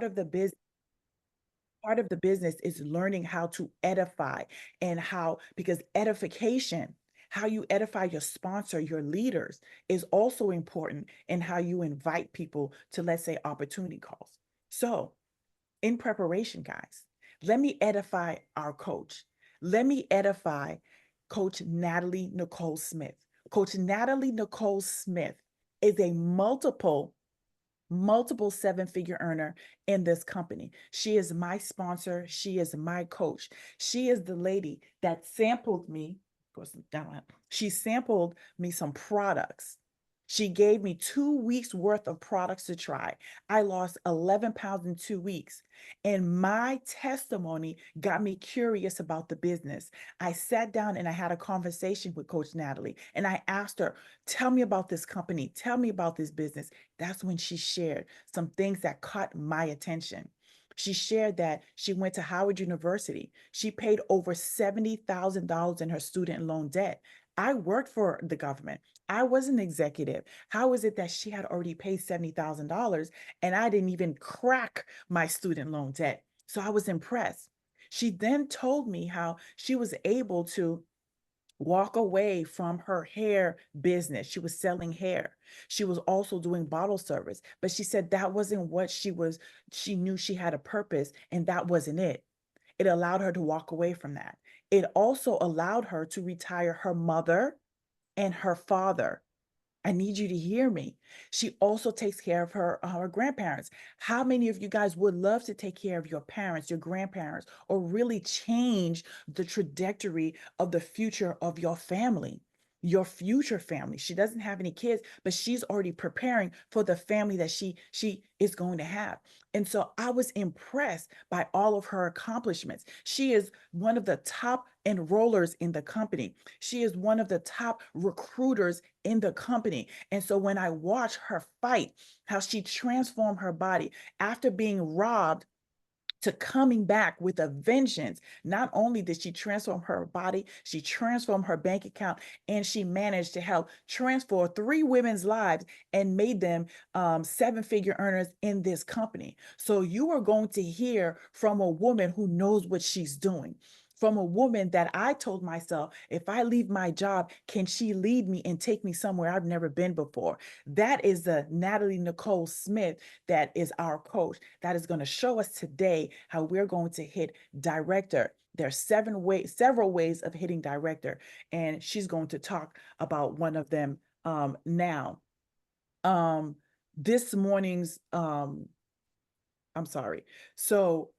of the business part of the business is learning how to edify and how, because edification, how you edify your sponsor, your leaders, is also important in how you invite people to, let's say, opportunity calls. So, in preparation, guys, let me edify our coach. Let me edify Coach Nathalie Nicole Smith. Coach Nathalie Nicole Smith is a multiple seven-figure earner in this company. She is my sponsor. She is my coach. She is the lady that sampled me. Of course, she sampled me some products. She gave me 2 weeks worth of products to try. I lost 11 pounds in 2 weeks. And my testimony got me curious about the business. I sat down and I had a conversation with Coach Nathalie, and I asked her, tell me about this company. Tell me about this business. That's when she shared some things that caught my attention. She shared that she went to Howard University. She paid over $70,000 in her student loan debt. I worked for the government. I was an executive. How is it that she had already paid $70,000 and I didn't even crack my student loan debt? So I was impressed. She then told me how she was able to walk away from her hair business. She was selling hair. She was also doing bottle service, but she said that wasn't what she was. She knew she had a purpose, and that wasn't it. It allowed her to walk away from that. It also allowed her to retire her mother and her father. I need you to hear me. She also takes care of her grandparents. How many of you guys would love to take care of your parents, your grandparents, or really change the trajectory of the future of your family, your future family? She doesn't have any kids, but she's already preparing for the family that she is going to have. And so I was impressed by all of her accomplishments. She is one of the top enrollers in the company. She is one of the top recruiters in the company. And so when I watch her fight, how she transformed her body after being robbed to coming back with a vengeance. Not only did she transform her body, she transformed her bank account, and she managed to help transform 3 women's lives and made them seven-figure earners in this company. So you are going to hear from a woman who knows what she's doing. From a woman that I told myself, if I leave my job, can she lead me and take me somewhere I've never been before? That is the Nathalie Nicole Smith that is our coach, that is going to show us today how we're going to hit director. There's several ways of hitting director, and she's going to talk about one of them now. Um, this morning's I'm sorry. So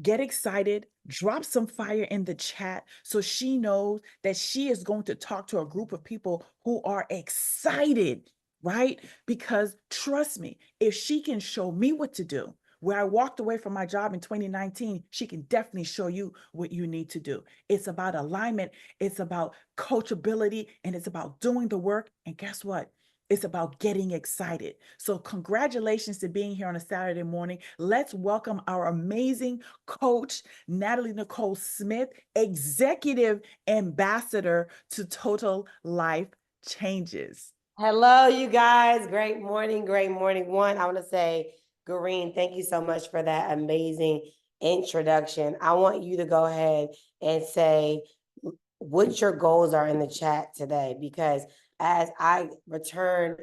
get excited, drop some fire in the chat so she knows that she is going to talk to a group of people who are excited, right? Because trust me, if she can show me what to do, where I walked away from my job in 2019, she can definitely show you what you need to do. It's about alignment, it's about coachability, and it's about doing the work. And guess what? It's about getting excited. So, congratulations to being here on a Saturday morning. Let's welcome our amazing coach, Nathalie Nicole Smith, executive ambassador to Total Life Changes. Hello, you guys. Great morning. Great morning. One, I want to say, Garine, thank you so much for that amazing introduction. I want you to go ahead and say what your goals are in the chat today, because as I return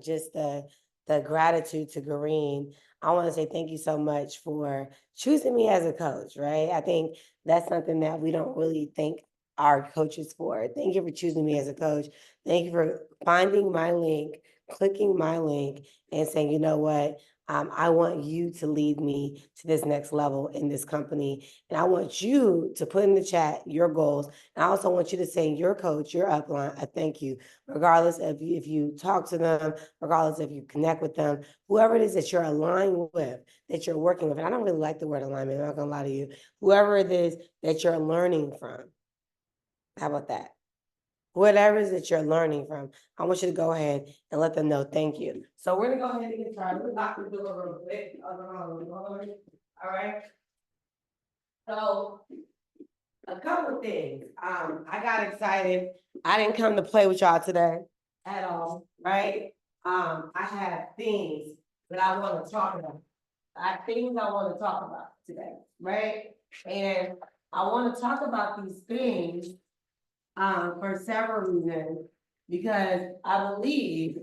just the gratitude to Garine, I want to say thank you so much for choosing me as a coach, right? I think that's something that we don't really thank our coaches for. Thank you for choosing me as a coach. Thank you for finding my link, clicking my link, and saying, you know what? I want you to lead me to this next level in this company. And I want you to put in the chat your goals. And I also want you to say your coach, your upline, a thank you, regardless of if you talk to them, regardless if you connect with them, whoever it is that you're aligned with, that you're working with. And I don't really like the word alignment, I'm not gonna lie to you. Whoever it is that you're learning from. How about that? Whatever it is that you're learning from, I want you to go ahead and let them know thank you. So we're gonna go ahead and get started. We're lock the door real quick. All right. So a couple of things. I got excited. I didn't come to play with y'all today at all, right? I have things that I want to talk about. things I want to talk about today, right? And I want to talk about these things for several reasons, because I believe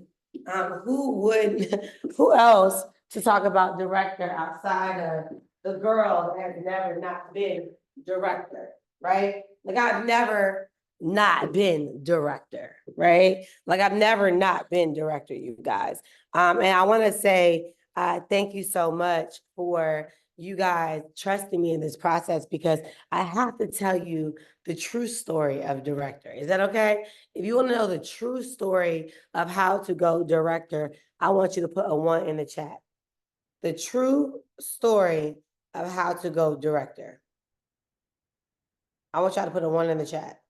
who else to talk about director outside of the girl that has never not been director, right? Like I've never not been director, right? Like I've never not been director, you guys. And I want to say thank you so much for you guys trusting me in this process, because I have to tell you the true story of director. Is that okay? If you want to know the true story of how to go director, I want you to put a 1 in the chat. The true story of how to go director. I want y'all to put a 1 in the chat.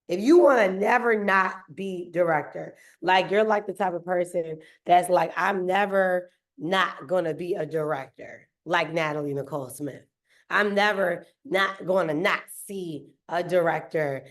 If you want to never not be director, like you're like the type of person that's like, I'm never not going to be a director, like Nathalie Nicole Smith. I'm never not going to not see a director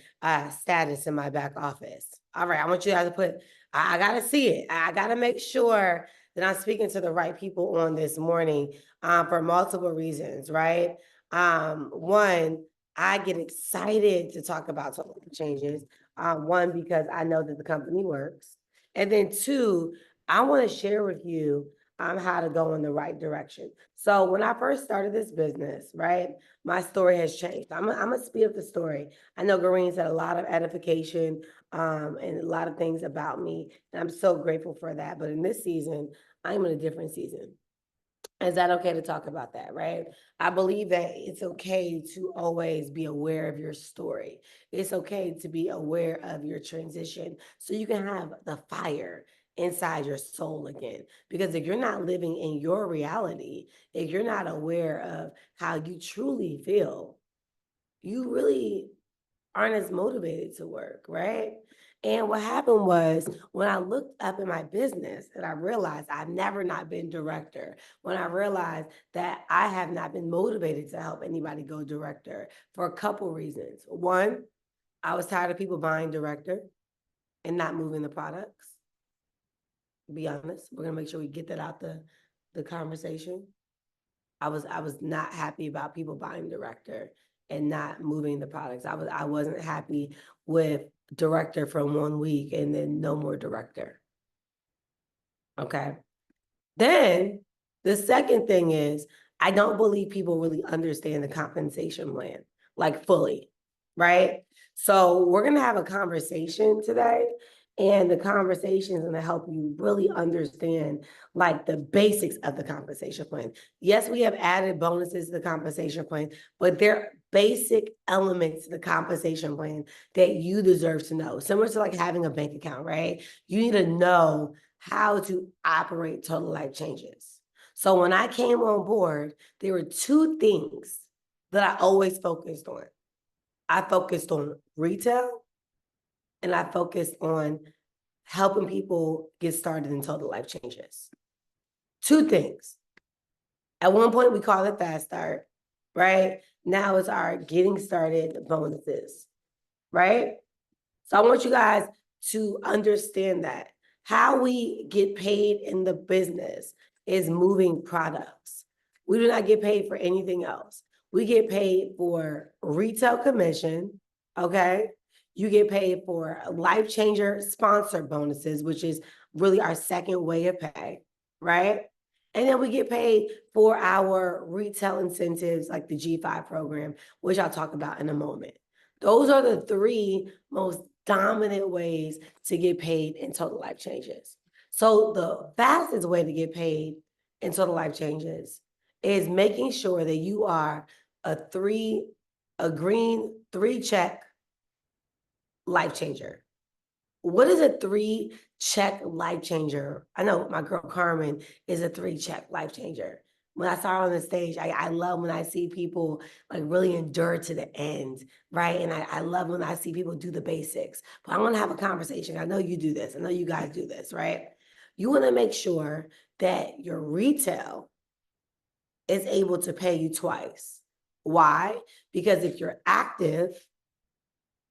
status in my back office. All right, I want you guys to put, I got to see it. I got to make sure that I'm speaking to the right people on this morning for multiple reasons, right? One, I get excited to talk about total changes. One, because I know that the company works. And then two, I want to share with you how to go in the right direction. So when I first started this business, right, my story has changed. I'm going to speed up the story. I know Garine said a lot of edification and a lot of things about me, and I'm so grateful for that. But in this season, I'm in a different season. Is that okay to talk about that, right? I believe that it's okay to always be aware of your story. It's okay to be aware of your transition so you can have the fire inside your soul again. Because if you're not living in your reality, if you're not aware of how you truly feel, you really aren't as motivated to work, right? And what happened was when I looked up in my business and I realized I've never not been director, when I realized that I have not been motivated to help anybody go director for a couple reasons. One, I was tired of people buying director and not moving the products. Be honest, we're gonna make sure we get that out the conversation. I was not happy about people buying director and not moving the products. I wasn't happy with director from 1 week and then no more director. Okay. Then the second thing is I don't believe people really understand the compensation plan, like fully, right? So we're gonna have a conversation today, and the conversation is going to help you really understand like the basics of the compensation plan. Yes, we have added bonuses to the compensation plan, but they're basic elements to the compensation plan that you deserve to know. Similar to like having a bank account, right? You need to know how to operate Total Life Changes. So when I came on board, there were 2 things that I always focused on. I focused on retail, and I focused on helping people get started in Total Life Changes. 2 things. At one point, we called it Fast Start, right? Now it's our getting started bonuses, right? So I want you guys to understand that how we get paid in the business is moving products. We do not get paid for anything else. We get paid for retail commission, okay? You get paid for Life Changer sponsor bonuses, which is really our second way of pay, right? And then we get paid for our retail incentives like the G5 program, which I'll talk about in a moment. Those are the 3 most dominant ways to get paid in Total Life Changes. So the fastest way to get paid in Total Life Changes is making sure that you are a green 3-check life changer. What is a 3-check life changer? I know my girl Carmen is a 3-check life changer. When I saw her on the stage, I love when I see people like really endure to the end, right? And I love when I see people do the basics. But I want to have a conversation. I know you do this. I know you guys do this, right? You want to make sure that your retail is able to pay you twice. Why? Because if you're active,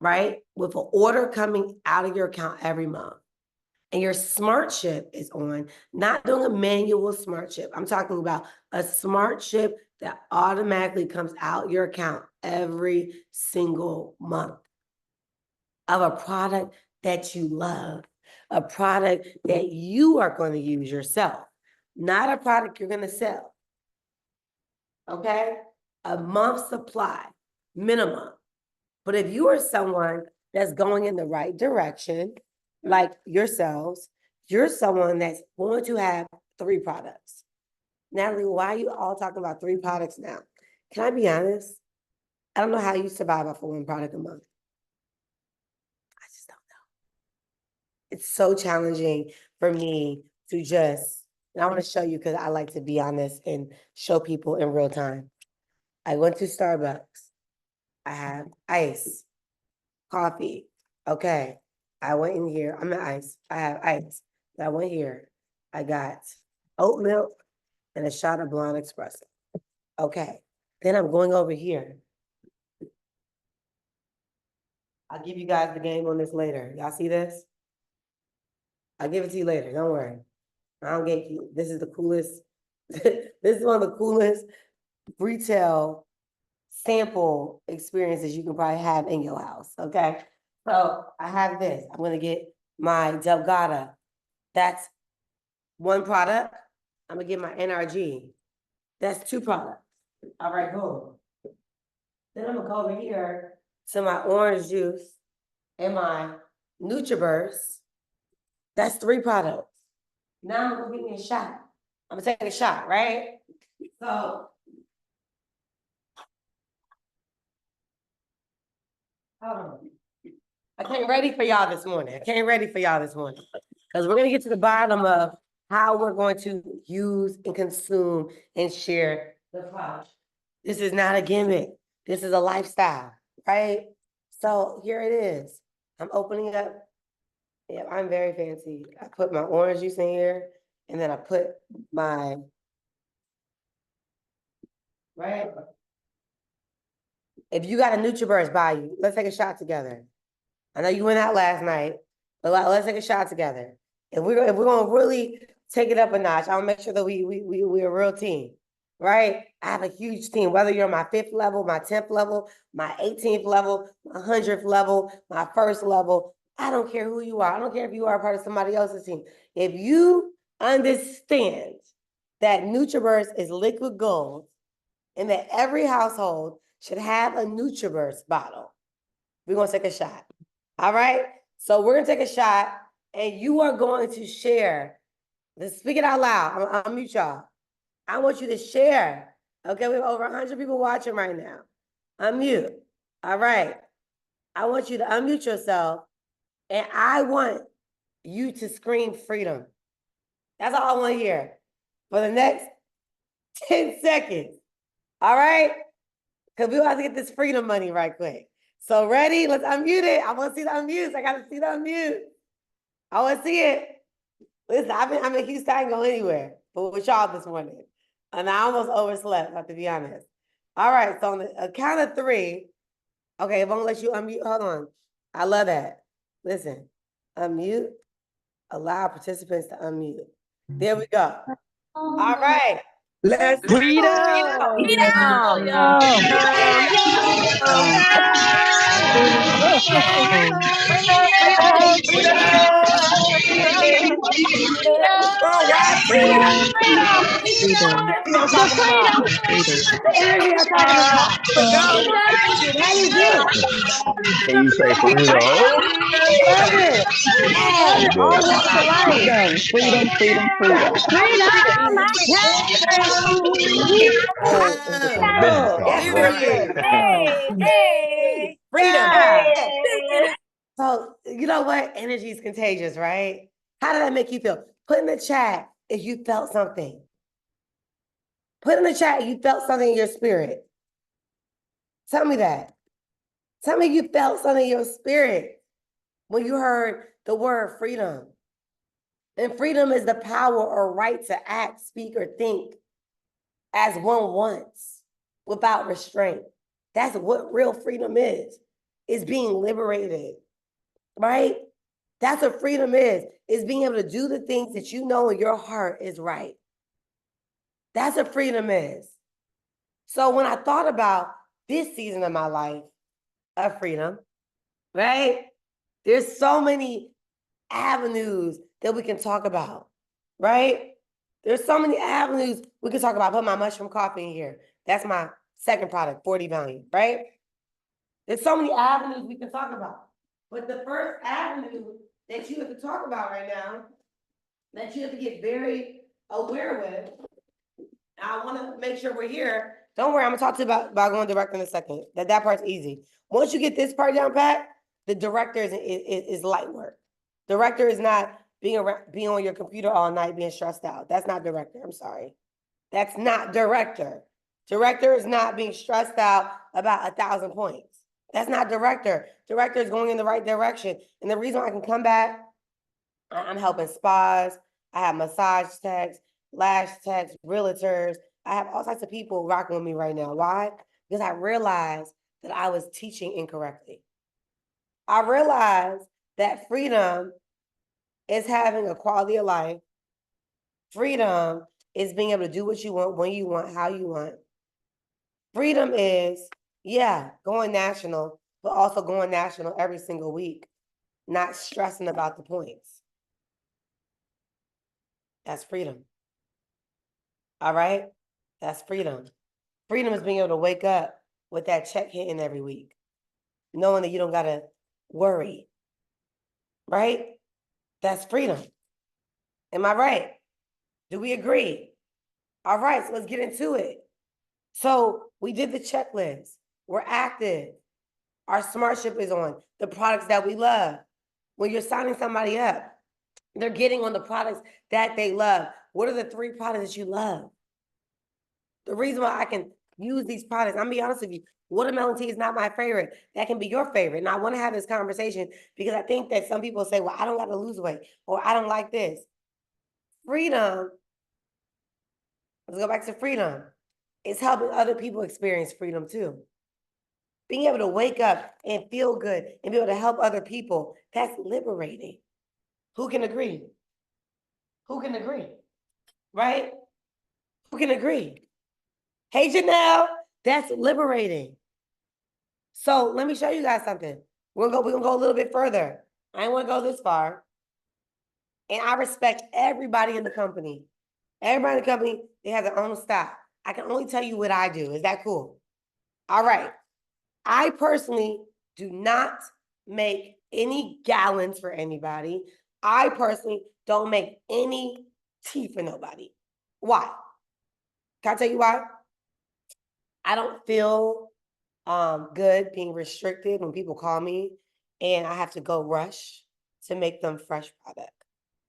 right, with an order coming out of your account every month, and your smart chip is on, not doing a manual smart chip. I'm talking about a smart chip that automatically comes out your account every single month of a product that you love, a product that you are going to use yourself, not a product you're going to sell. Okay? A month supply minimum. But if you are someone that's going in the right direction, like yourselves, you're someone that's going to have 3 products. Nathalie, why are you all talking about 3 products now? Can I be honest? I don't know how you survive off of 1 product a month. I just don't know. It's so challenging for me to just, and I want to show you because I like to be honest and show people in real time. I went to Starbucks. I have ice, coffee. Okay. I went in here. I'm at ice. I have ice. I went here. I got oat milk and a shot of blonde espresso. Okay. Then I'm going over here. I'll give you guys the game on this later. Y'all see this? I'll give it to you later. Don't worry. I don't get you. This is the coolest. This is one of the coolest retail sample experiences you can probably have in your house. Okay. So I have this. I'm going to get my Delgada. That's 1 product. I'm going to get my NRG. That's 2 products. All right, boom. Then I'm going to go over here to my orange juice and my NutriBurst. That's 3 products. Now I'm going to get me a shot. I'm going to take a shot, right? So, hold on. I came ready for y'all this morning. Because we're going to get to the bottom of how we're going to use and consume and share the product. This is not a gimmick. This is a lifestyle, right? So here it is. I'm opening up. Yeah, I'm very fancy. I put my orange juice in here, and then I put my, right? If you got a NutriBurst by you, let's take a shot together. I know you went out last night, but let's take a shot together. If we're gonna really take it up a notch, I'll make sure that we're a real team, right? I have a huge team, whether you're my 5th level, my 10th level, my 18th level, my 100th level, my 1st level. I don't care who you are. I don't care if you are a part of somebody else's team. If you understand that NutriBurst is liquid gold and that every household should have a NutriBurst bottle, we're gonna take a shot. All right? So we're gonna take a shot and you are going to share. Let's speak it out loud. I'm gonna mute y'all. I want you to share. Okay, we have over 100 people watching right now. Unmute. All right. I want you to unmute yourself and I want you to scream freedom. That's all I want to hear for the next 10 seconds. All right? Because we have to get this freedom money right quick. So ready? Let's unmute it. I want to see the unmutes. I got to see the unmute. I want to see it. Listen, I'm in Houston. I ain't going anywhere. But with y'all this morning. And I almost overslept, I have to be honest. All right. So on the count of 3. Okay, if I'm going to let you unmute. Hold on. I love that. Listen. Unmute. Allow participants to unmute. There we go. All right. Let's Freedom! Oh, why freedom? I'm talking about. The energy I'm talking about. Let's go. How you do? Can you say freedom? Love it. Hey, all walks of life. Freedom! Business Oh, talk, that's boy. for you. Freedom. Yeah. So, you know what? Energy is contagious, right? How did that make you feel? Put in the chat if you felt something. Put in the chat if you felt something in your spirit. Tell me that. Tell me you felt something in your spirit when you heard the word freedom. And freedom is the power or right to act, speak, or think as one wants without restraint. That's what real freedom is being liberated, right? That's what freedom is being able to do the things that you know in your heart is right. That's what freedom is. So when I thought about this season of my life of freedom, right? There's so many avenues that we can talk about, right? There's so many avenues we can talk about. I put my mushroom coffee in here. That's my second product, 40 value, right? There's so many avenues we can talk about. But the first avenue that you have to talk about right now, that you have to get very aware with, I want to make sure we're here. Don't worry, I'm gonna talk to you about going direct in a second. That part's easy. Once you get this part down pat, the director is light work. Director is not being on your computer all night being stressed out. That's not director. I'm sorry. That's not director. Director is not being stressed out about 1,000 points. That's not director. Director is going in the right direction. And the reason I can come back, I'm helping spas. I have massage techs, lash techs, realtors. I have all types of people rocking with me right now. Why? Because I realized that I was teaching incorrectly. I realized that freedom is having a quality of life. Freedom is being able to do what you want, when you want, how you want. Freedom is, yeah, going national, but also going national every single week, not stressing about the points. That's freedom. All right? That's freedom. Freedom is being able to wake up with that check hitting every week, knowing that you don't got to worry. Right? That's freedom. Am I right? Do we agree? All right, so let's get into it. So we did the checklist. We're active. Our SmartShip is on. The products that we love. When you're signing somebody up, they're getting on the products that they love. What are the 3 products that you love? The reason why I can use these products, I'm gonna be honest with you, watermelon tea is not my favorite. That can be your favorite. And I want to have this conversation because I think that some people say, well, I don't got to lose weight, or I don't like this. Freedom, let's go back to freedom. It's helping other people experience freedom too. Being able to wake up and feel good and be able to help other people, that's liberating. Who can agree? Who can agree? Right? Who can agree? Hey, Janelle, that's liberating. So let me show you guys something. We're gonna go a little bit further. I don't want to go this far. And I respect everybody in the company. Everybody in the company, they have their own style. I can only tell you what I do. Is that cool? All right. I personally do not make any gallons for anybody. I personally don't make any tea for nobody. Why? Can I tell you why? I don't feel good being restricted when people call me and I have to go rush to make them fresh product.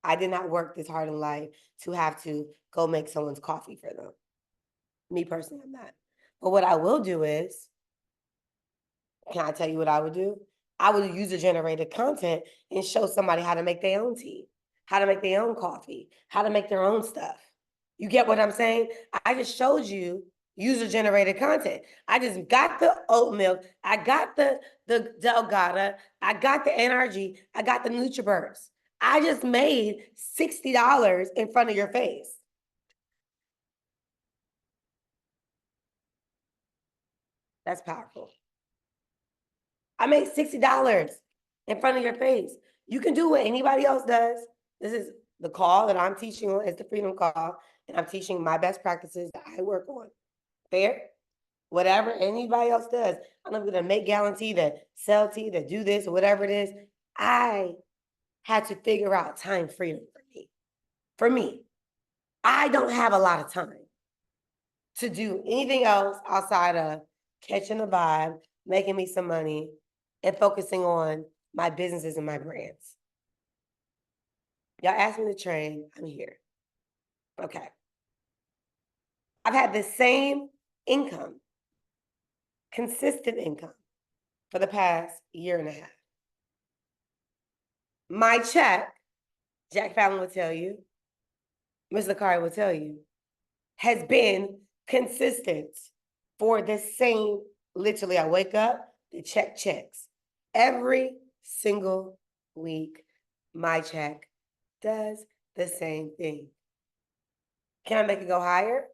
I did not work this hard in life to have to go make someone's coffee for them. Me personally, I'm not. But what I will do is, can I tell you what I would do? I would use user-generated content and show somebody how to make their own tea, how to make their own coffee, how to make their own stuff. You get what I'm saying? I just showed you user-generated content. I just got the oat milk. I got the Delgada. I got the NRG. I got the NutriBurst. I just made $60 in front of your face. That's powerful. I made $60 in front of your face. You can do what anybody else does. This is the call that I'm teaching on. It's the Freedom Call. And I'm teaching my best practices that I work on. Fair? Whatever anybody else does. I'm not going to make gallon tea, that sell tea, that do this, or whatever it is. I had to figure out time freedom for me. For me, I don't have a lot of time to do anything else outside of catching a vibe, making me some money, and focusing on my businesses and my brands. Y'all asked me to train, I'm here. Okay. I've had the same income, consistent income, for the past year and a half. My check, Jack Fallon will tell you, Ms. Lakari will tell you, has been consistent for the same, literally, I wake up, the check checks every single week, my check does the same thing. Can I make it go higher?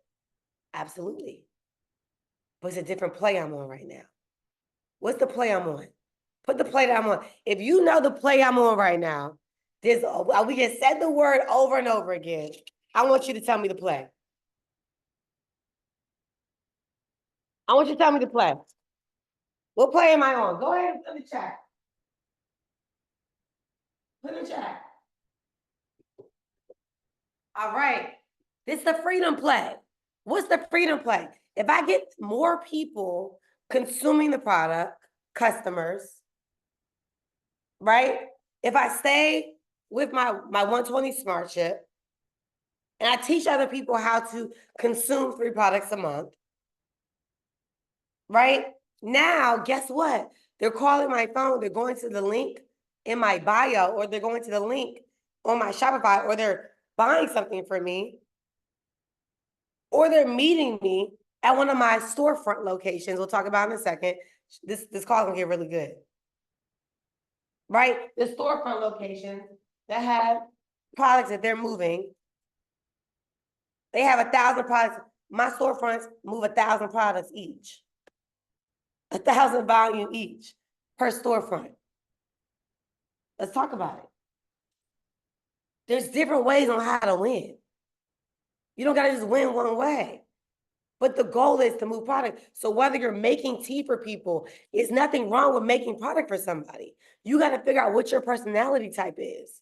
Absolutely. But it's a different play I'm on right now. What's the play I'm on? Put the play that I'm on. If you know the play I'm on right now, we can said the word over and over again. I want you to tell me the play. I want you to tell me the play. What play am I on? Go ahead and put in the chat. Put in the chat. All right. This is the freedom play. What's the freedom play? If I get more people consuming the product, customers, right? If I stay with my 120 Smart Chip and I teach other people how to consume 3 products a month, right? Now, guess what? They're calling my phone, they're going to the link in my bio, or they're going to the link on my Shopify, or they're buying something from me, or they're meeting me at one of my storefront locations. We'll talk about in a second. This call is gonna get really good. Right? The storefront locations that have products that they're moving. They have 1,000 products. My storefronts move 1,000 products each. 1,000 volume each per storefront. Let's talk about it. There's different ways on how to win. You don't gotta just win one way. But the goal is to move product. So whether you're making tea for people, there's nothing wrong with making product for somebody. You got to figure out what your personality type is.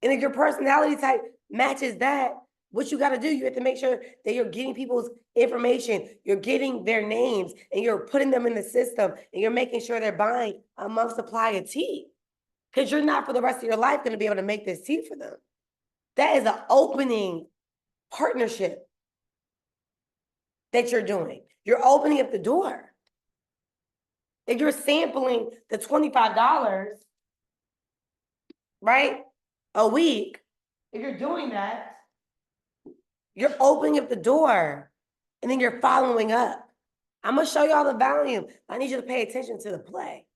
And if your personality type matches that, what you got to do, you have to make sure that you're getting people's information, you're getting their names, and you're putting them in the system, and you're making sure they're buying a month's supply of tea. Because you're not for the rest of your life going to be able to make this tea for them. That is an opening partnership that you're doing. You're opening up the door. If you're sampling the $25, right, a week, if you're doing that, you're opening up the door, and then you're following up. I'm gonna show y'all the volume. I need you to pay attention to the play.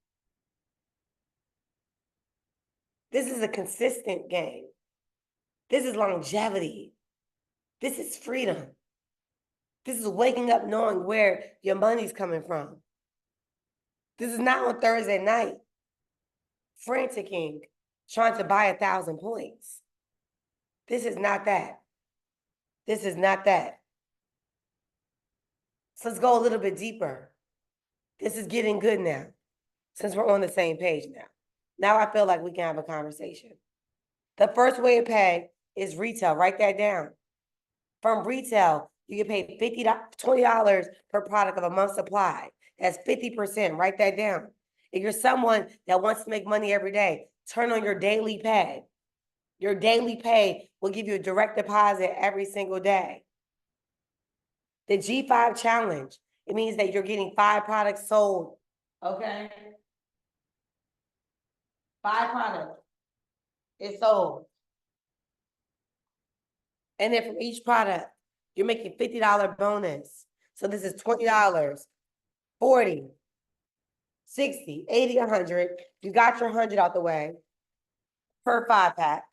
This is a consistent game. This is longevity. This is freedom. This is waking up knowing where your money's coming from. This is not on Thursday night, franticking, trying to buy 1,000 points. This is not that. This is not that. So let's go a little bit deeper. This is getting good now, since we're on the same page now. Now I feel like we can have a conversation. The first way to pay is retail. Write that down. From retail, you get paid $20 per product of a month's supply. That's 50%. Write that down. If you're someone that wants to make money every day, turn on your daily pay. Your daily pay will give you a direct deposit every single day. The G5 challenge, it means that you're getting 5 products sold. Okay? 5 products is sold. And then from each product, you're making $50 bonus. So this is $20, 40, 60, 80, 100. You got your 100 out the way per 5-pack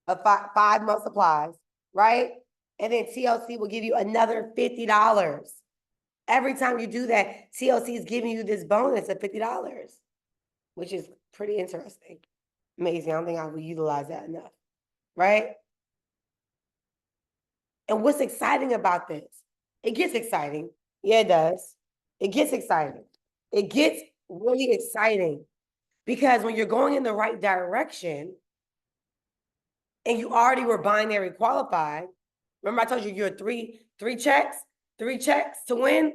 of 5-month supplies, right? And then TLC will give you another $50. Every time you do that, TLC is giving you this bonus of $50, which is pretty interesting. Amazing. I don't think I will utilize that enough, right? And what's exciting about this? It gets exciting. Yeah, it does. It gets exciting. It gets really exciting because when you're going in the right direction and you already were binary qualified, remember I told you you're three checks to win?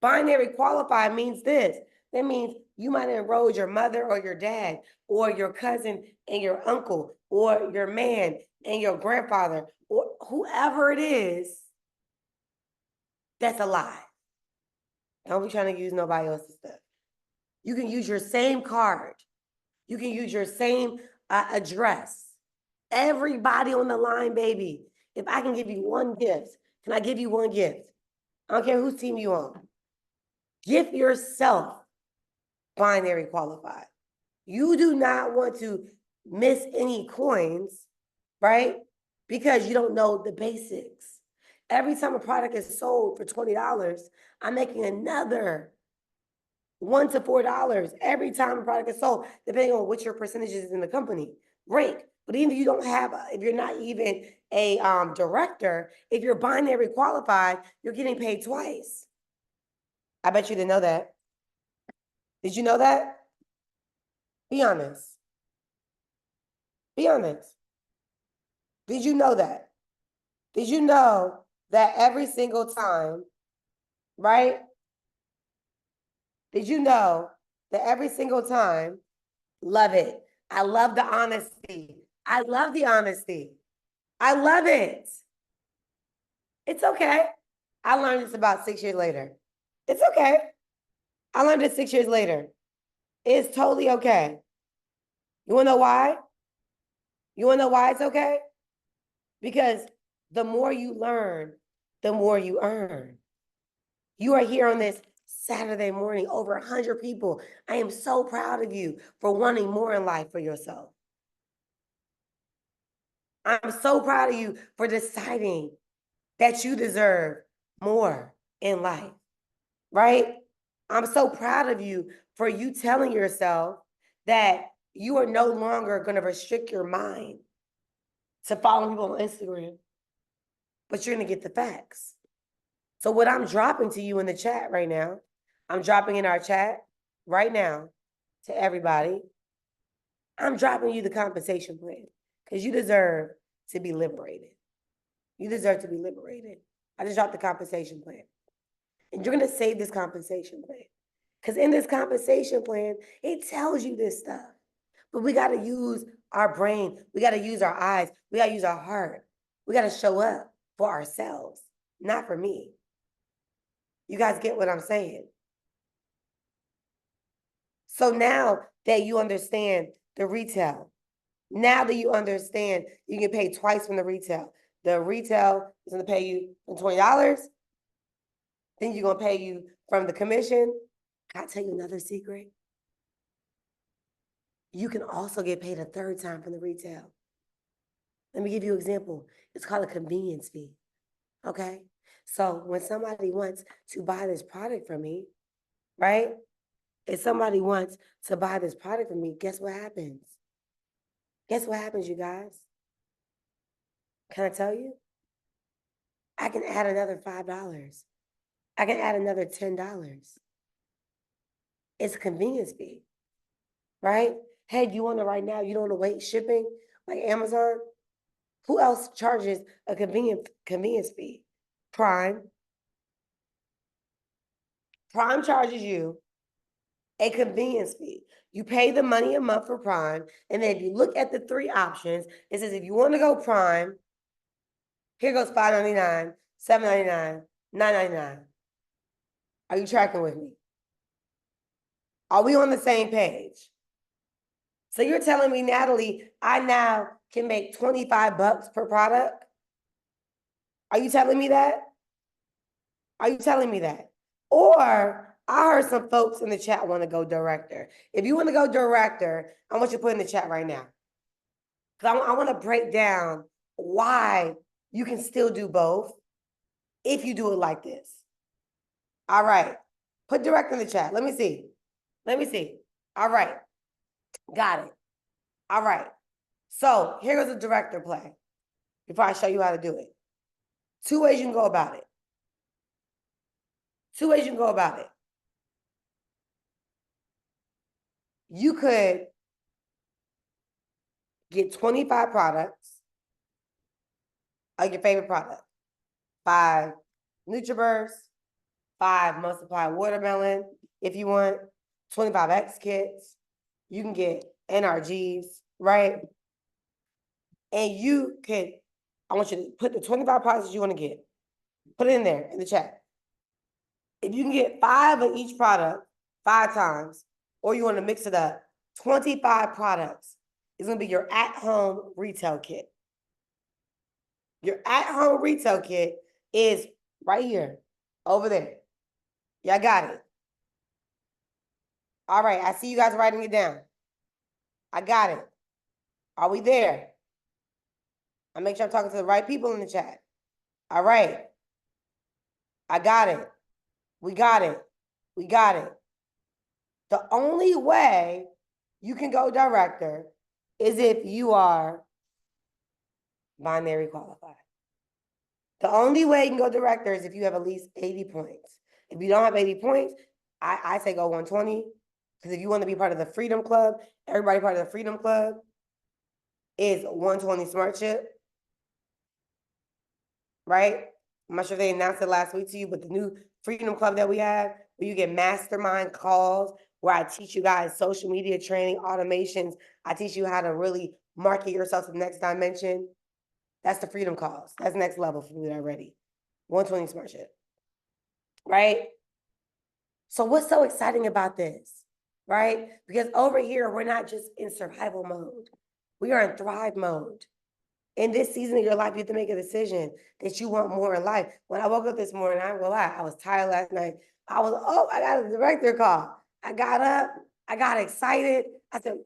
Binary qualified means this. That means you might enroll your mother or your dad or your cousin and your uncle or your man and your grandfather or whoever it is that's alive. Don't be trying to use nobody else's stuff. You can use your same card. You can use your same address. Everybody on the line, baby. If I can give you one gift, can I give you one gift? I don't care whose team you on. Gift yourself binary qualified. You do not want to miss any coins, right? Because you don't know the basics. Every time a product is sold for $20, I'm making another $1 to $4 every time a product is sold, depending on what your percentage is in the company rank. But even if you don't have, if you're not even a director, if you're binary qualified, you're getting paid twice. I bet you didn't know that. Did you know that? Be honest. Be honest. Did you know that? Did you know that every single time, right? Did you know that every single time, love it. I love the honesty. I love the honesty. I love it. It's okay. I learned this about 6 years later. It's okay. I learned it 6 years later. It's totally okay. You wanna know why? You wanna know why it's okay? Because the more you learn, the more you earn. You are here on this Saturday morning, over 100 people. I am so proud of you for wanting more in life for yourself. I'm so proud of you for deciding that you deserve more in life, right? I'm so proud of you for you telling yourself that you are no longer going to restrict your mind to follow people on Instagram, but you're going to get the facts. So what I'm dropping to you in the chat right now, I'm dropping in our chat right now to everybody. I'm dropping you the compensation plan because you deserve to be liberated. You deserve to be liberated. I just dropped the compensation plan. And you're going to save this compensation plan. Because in this compensation plan, it tells you this stuff. But we got to use our brain. We got to use our eyes. We got to use our heart. We got to show up for ourselves, not for me. You guys get what I'm saying? So now that you understand the retail, now that you understand you can pay twice from the retail is going to pay you $20. Then you're going to pay you from the commission. Can I tell you another secret? You can also get paid a third time from the retail. Let me give you an example. It's called a convenience fee. Okay? So when somebody wants to buy this product from me, right? If somebody wants to buy this product from me, guess what happens? Guess what happens, you guys? Can I tell you? I can add another $5. I can add another $10. It's a convenience fee, right? Hey, you want to right now, you don't want to wait shipping like Amazon? Who else charges a convenience fee? Prime. Prime charges you a convenience fee. You pay the money a month for Prime, and then if you look at the 3 options, it says if you want to go Prime, here goes $5.99, $7.99, $9.99. Are you tracking with me? Are we on the same page? So you're telling me, Natalie, I now can make $25 per product? Are you telling me that? Are you telling me that? Or I heard some folks in the chat want to go director. If you want to go director, I want you to put in the chat right now. Because I want to break down why you can still do both if you do it like this. All right. Put director in the chat. Let me see. Let me see. All right. Got it. All right. So here goes the director play before I show you how to do it. 2 ways you can go about it. 2 ways you can go about it. You could get 25 products of your favorite product. 5 NutriBurst, 5 Multiply Watermelon, if you want, 25 X kits. You can get NRGs, right? And you could, I want you to put the 25 products you want to get. Put it in there in the chat. If you can get 5 of each product 5 times, or you want to mix it up, 25 products is going to be your at-home retail kit. Your at-home retail kit is right here, over there. Y'all got it. All right, I see you guys writing it down. I got it. Are we there? I make sure I'm talking to the right people in the chat. All right. I got it. We got it. We got it. The only way you can go director is if you are binary qualified. The only way you can go director is if you have at least 80 points. If you don't have 80 points, I say go 120. Because if you want to be part of the Freedom Club, everybody part of the Freedom Club is 120 SmartShip. Right? I'm not sure if they announced it last week to you, but the new Freedom Club that we have, where you get mastermind calls, where I teach you guys social media training, automations. I teach you how to really market yourself to the next dimension. That's the Freedom Calls. That's next level for me already. 120 SmartShip. Right? So what's so exciting about this? Right? Because over here, we're not just in survival mode. We are in thrive mode. In this season of your life, you have to make a decision that you want more in life. When I woke up this morning, I'm gonna lie, I was tired last night. I got a director call. I got up, I got excited. I said,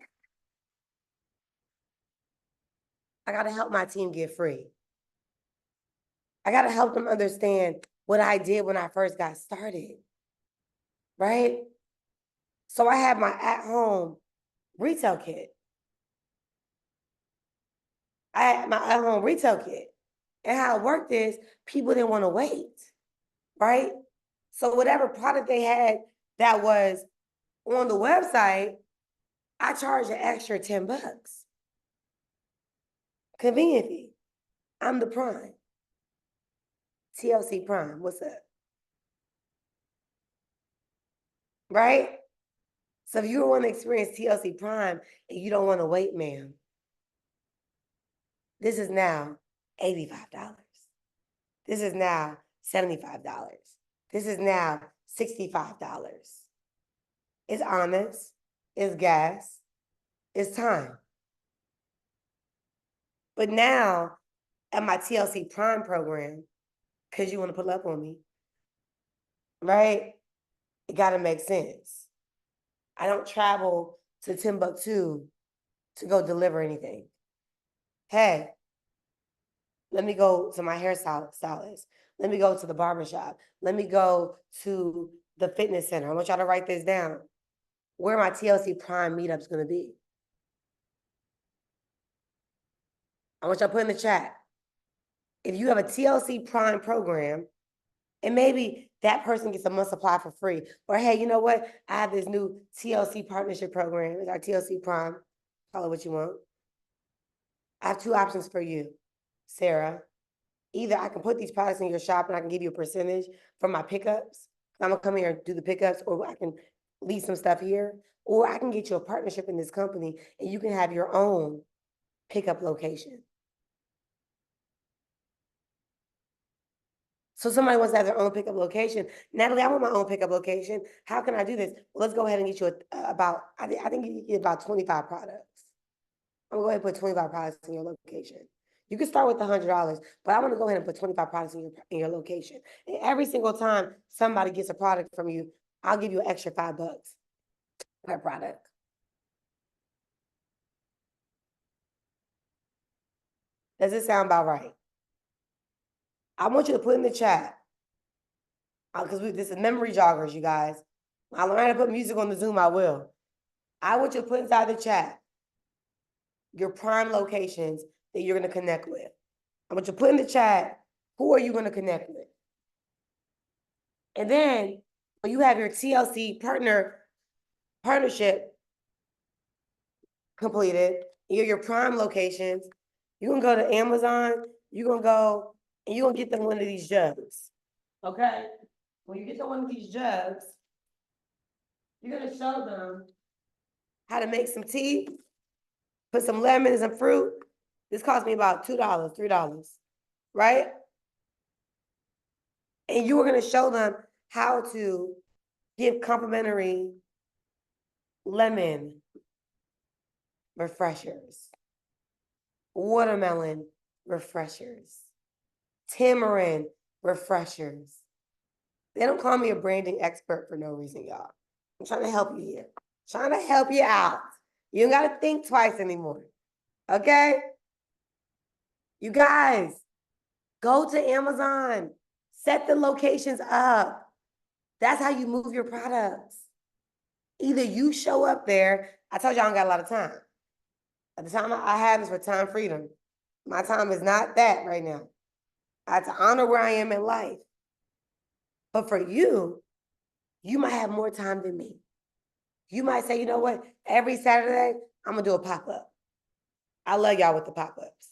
I gotta help my team get free. I gotta help them understand what I did when I first got started, right? So I have my at-home retail kit. I had my at-home retail kit. And how it worked is people didn't want to wait, right? So whatever product they had that was on the website, I charged an extra $10. Convenient fee. I'm the prime. TLC Prime, what's up? Right? So if you want to experience TLC Prime and you don't want to wait, ma'am, this is now $85. This is now $75. This is now $65. It's honest, it's gas, it's time. But now at my TLC Prime program, because you want to pull up on me, right? It got to make sense. I don't travel to Timbuktu to go deliver anything. Hey, let me go to my hairstylist. Let me go to the barbershop. Let me go to the fitness center. I want y'all to write this down. Where my TLC Prime meetup's going to be. I want y'all to put in the chat. If you have a TLC Prime program, and maybe that person gets a month supply for free. Or, hey, you know what? I have this new TLC partnership program. It's our TLC Prime. Call it what you want. I have two options for you, Sarah. Either I can put these products in your shop and I can give you a percentage from my pickups. I'm going to come here and do the pickups, or I can leave some stuff here. Or I can get you a partnership in this company and you can have your own pickup location. So somebody wants to have their own pickup location. Natalie, I want my own pickup location. How can I do this? Well, let's go ahead and get you I think you get about 25 products. I'm going to go ahead and put 25 products in your location. You can start with $100, but I want to go ahead and put 25 products in your location. And every single time somebody gets a product from you, I'll give you an extra $5 per product. Does it sound about right? I want you to put in the chat, because this is memory joggers, you guys. I learned how to put music on the Zoom, I will. I want you to put inside the chat your prime locations that you're going to connect with. I want you to put in the chat, who are you going to connect with? And then when you have your TLC partnership completed, your prime locations, you're going to go to Amazon, you're going to go and you're going to get them one of these jugs. Okay? When you get them one of these jugs, you're going to show them how to make some tea, put some lemons and fruit. This cost me about $2, $3, right? And you were going to show them how to give complimentary lemon refreshers, watermelon refreshers, tamarind refreshers. They don't call me a branding expert for no reason, y'all. I'm trying to help you here. Trying to help you out. You don't gotta think twice anymore. Okay? You guys, go to Amazon. Set the locations up. That's how you move your products. Either you show up there. I told you I don't got a lot of time. The time I have is for time freedom. My time is not that right now. I have to honor where I am in life. But for you, you might have more time than me. You might say, you know what? Every Saturday, I'm gonna do a pop-up. I love y'all with the pop-ups.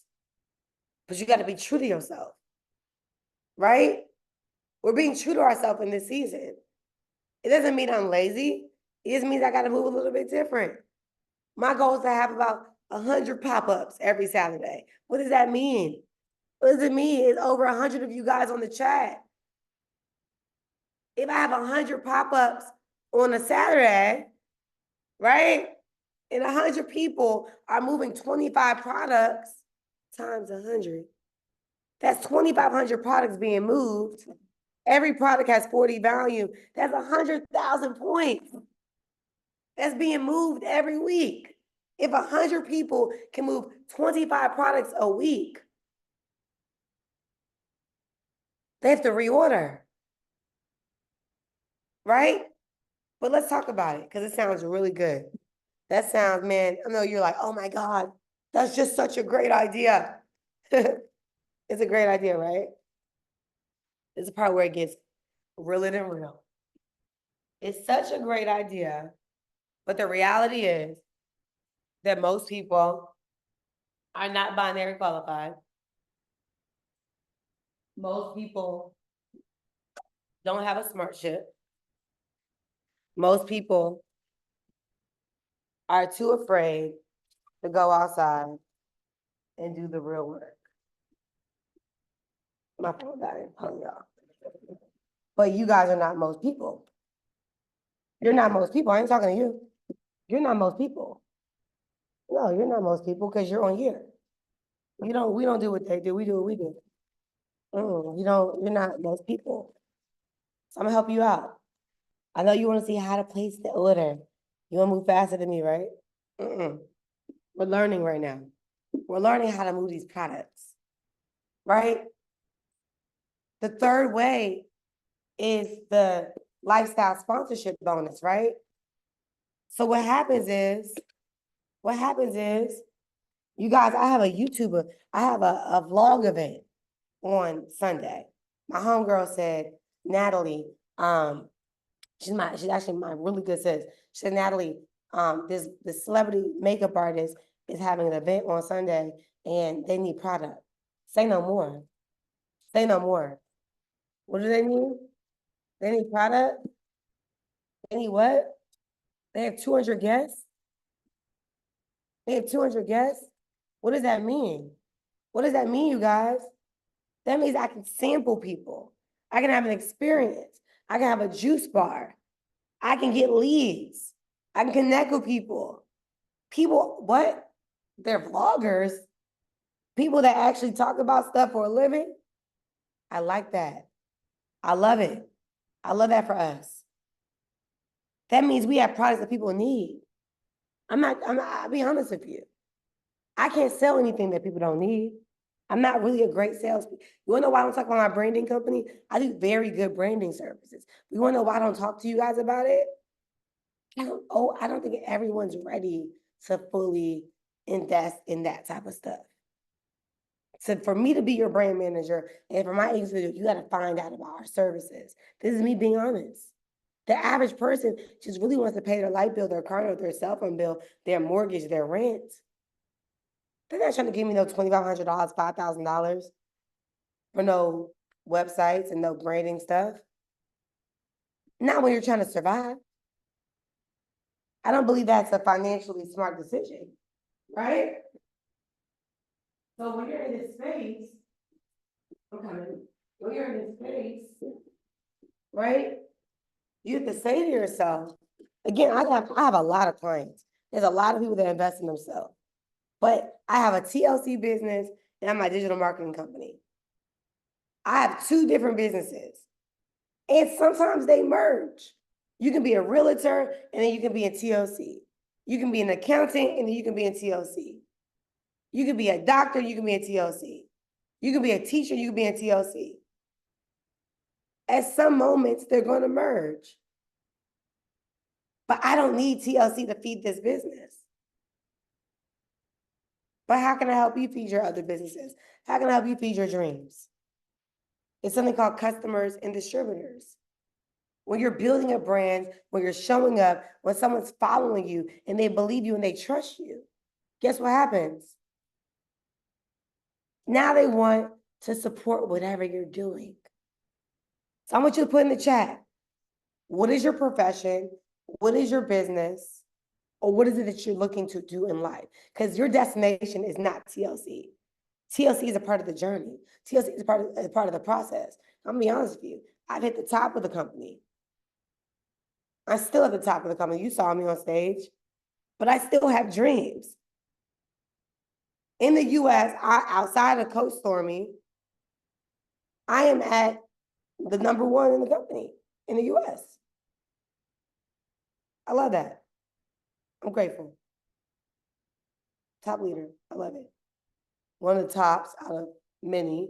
But you got to be true to yourself, right? We're being true to ourselves in this season. It doesn't mean I'm lazy. It just means I got to move a little bit different. My goal is to have about 100 pop-ups every Saturday. What does that mean? What does it mean? It's over 100 of you guys on the chat. If I have 100 pop-ups on a Saturday, right? And 100 people are moving 25 products times 100. That's 2,500 products being moved. Every product has 40 value. That's 100,000 points. That's being moved every week. If 100 people can move 25 products a week, they have to reorder. Right? But let's talk about it because it sounds really good. That sounds, man, I know you're like, oh my God, that's just such a great idea. It's a great idea, right? It's the part where it gets realer than real. It's such a great idea, but the reality is that most people are not binary qualified. Most people don't have a smart ship. Most people are too afraid to go outside and do the real work. My phone died, y'all. But you guys are not most people. You're not most people. I ain't talking to you. You're not most people. No, you're not most people because you're on here. We don't do what they do. We do what we do. You're not most people. So I'm gonna help you out. I know you want to see how to place the order. You want to move faster than me, right? We're learning right now. We're learning how to move these products, right? The third way is the lifestyle sponsorship bonus, right? So what happens is, you guys, I have a YouTuber, I have a vlog event on Sunday. My homegirl said, Nathalie, she's actually my really good sis. She said, Nathalie, this celebrity makeup artist is having an event on Sunday and they need product. Say no more. Say no more. What do they need? They need product? They need what? They have 200 guests? They have 200 guests? What does that mean? What does that mean, you guys? That means I can sample people. I can have an experience. I can have a juice bar. I can get leads. I can connect with people. People, what? They're vloggers. People that actually talk about stuff for a living. I like that. I love it. I love that for us. That means we have products that people need. I'll be honest with you. I can't sell anything that people don't need. I'm not really a great salesperson. You wanna know why I don't talk about my branding company? I do very good branding services. You wanna know why I don't talk to you guys about it? I don't think everyone's ready to fully invest in that type of stuff. So for me to be your brand manager and for my agency, you gotta find out about our services. This is me being honest. The average person just really wants to pay their light bill, their car note, their cell phone bill, their mortgage, their rent. They're not trying to give me no $2,500, $5,000 for no websites and no branding stuff. Not when you're trying to survive. I don't believe that's a financially smart decision, right? So when you're in this space, when you're in this space, right? You have to say to yourself, again, I have a lot of clients. There's a lot of people that invest in themselves. But I have a TLC business and I'm my digital marketing company. I have two different businesses. And sometimes they merge. You can be a realtor and then you can be a TLC. You can be an accountant and you can be in TLC. You can be a doctor, you can be in TLC. You can be a teacher, you can be in TLC. At some moments, they're going to merge. But I don't need TLC to feed this business. But how can I help you feed your other businesses? How can I help you feed your dreams? It's something called customers and distributors. When you're building a brand, when you're showing up, when someone's following you and they believe you and they trust you, guess what happens? Now they want to support whatever you're doing. So I want you to put in the chat, what is your profession? What is your business? Or what is it that you're looking to do in life? Because your destination is not TLC. TLC is a part of the journey. TLC is a part of the process. I'm gonna be honest with you. I've hit the top of the company. I'm still at the top of the company. You saw me on stage, but I still have dreams. In the US, outside of Coach Stormy, I am at the #1 in the company in the US. I love that. I'm grateful. Top leader. I love it. One of the tops out of many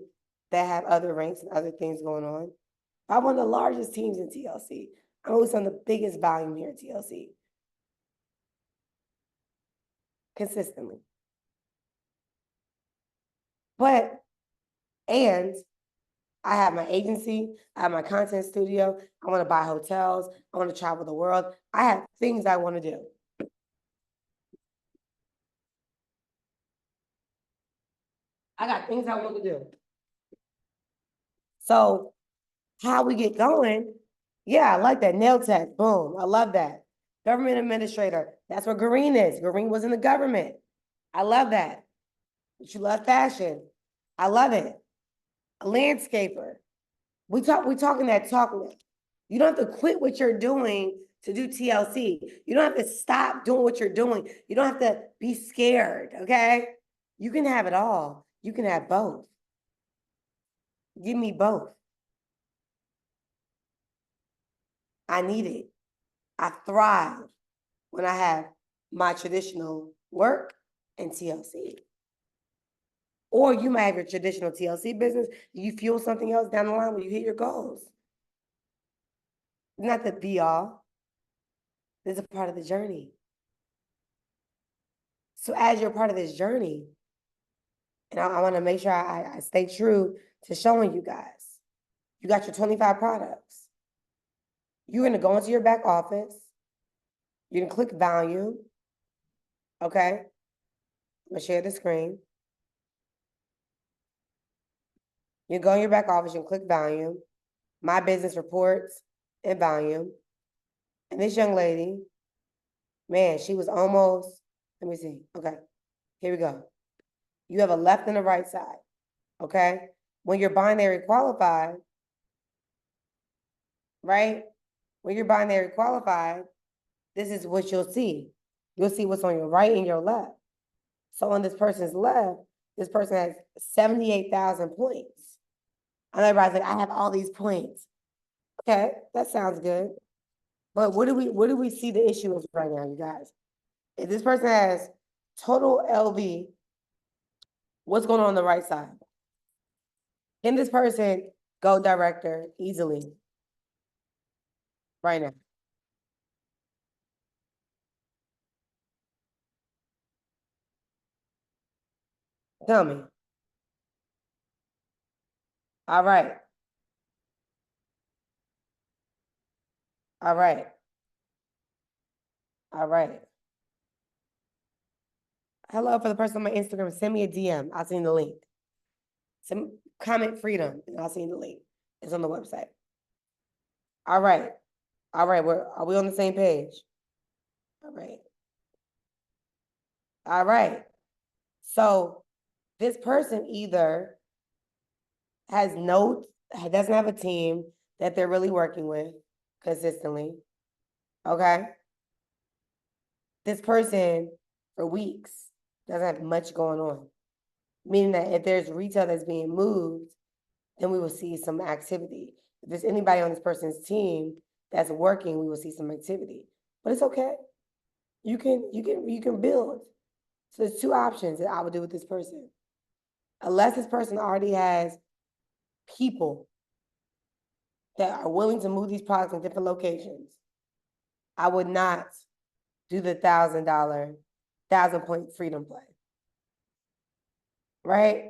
that have other ranks and other things going on. I'm one of the largest teams in TLC. I'm always on the biggest volume here at TLC. Consistently. And I have my agency, I have my content studio, I want to buy hotels, I want to travel the world. I have things I want to do. I got things I want to do. So how we get going, yeah, I like that. Nail tech, boom, I love that. Government administrator, that's what Garine is. Garine was in the government. I love that. But you love fashion. I love it. A landscaper. We talking that talk. You don't have to quit what you're doing to do TLC. You don't have to stop doing what you're doing. You don't have to be scared, okay? You can have it all. You can have both. Give me both. I need it. I thrive when I have my traditional work and TLC. Or you might have your traditional TLC business. You fuel something else down the line when you hit your goals. Not the be all. This is a part of the journey. So as you're part of this journey, and I want to make sure I stay true to showing you guys, you got your 25 products. You're going to go into your back office. You're going to click volume. Okay. I'm going to share the screen. You go in your back office and click volume, my business reports and volume. And this young lady, man, she was almost, let me see. Okay, here we go. You have a left and a right side. Okay. When you're binary qualified, right? When you're binary qualified, this is what you'll see. You'll see what's on your right and your left. So on this person's left, this person has 78,000 points. And everybody's like, I have all these points. Okay, that sounds good. But what do we see the issue is right now, you guys? If this person has total LV, what's going on the right side? Can this person go director easily right now? Tell me. All right. All right. All right. Hello, for the person on my Instagram, send me a DM. I'll send the link. Some comment freedom, and I'll send the link. It's on the website. All right. All right. Are we on the same page? All right. All right. So this person either doesn't have a team that they're really working with consistently. Okay. This person for weeks doesn't have much going on. Meaning that if there's retail that's being moved, then we will see some activity. If there's anybody on this person's team that's working, we will see some activity. But it's okay. you can build. So there's two options that I would do with this person. Unless this person already has people that are willing to move these products in different locations, I would not do the $1,000 freedom play. Right?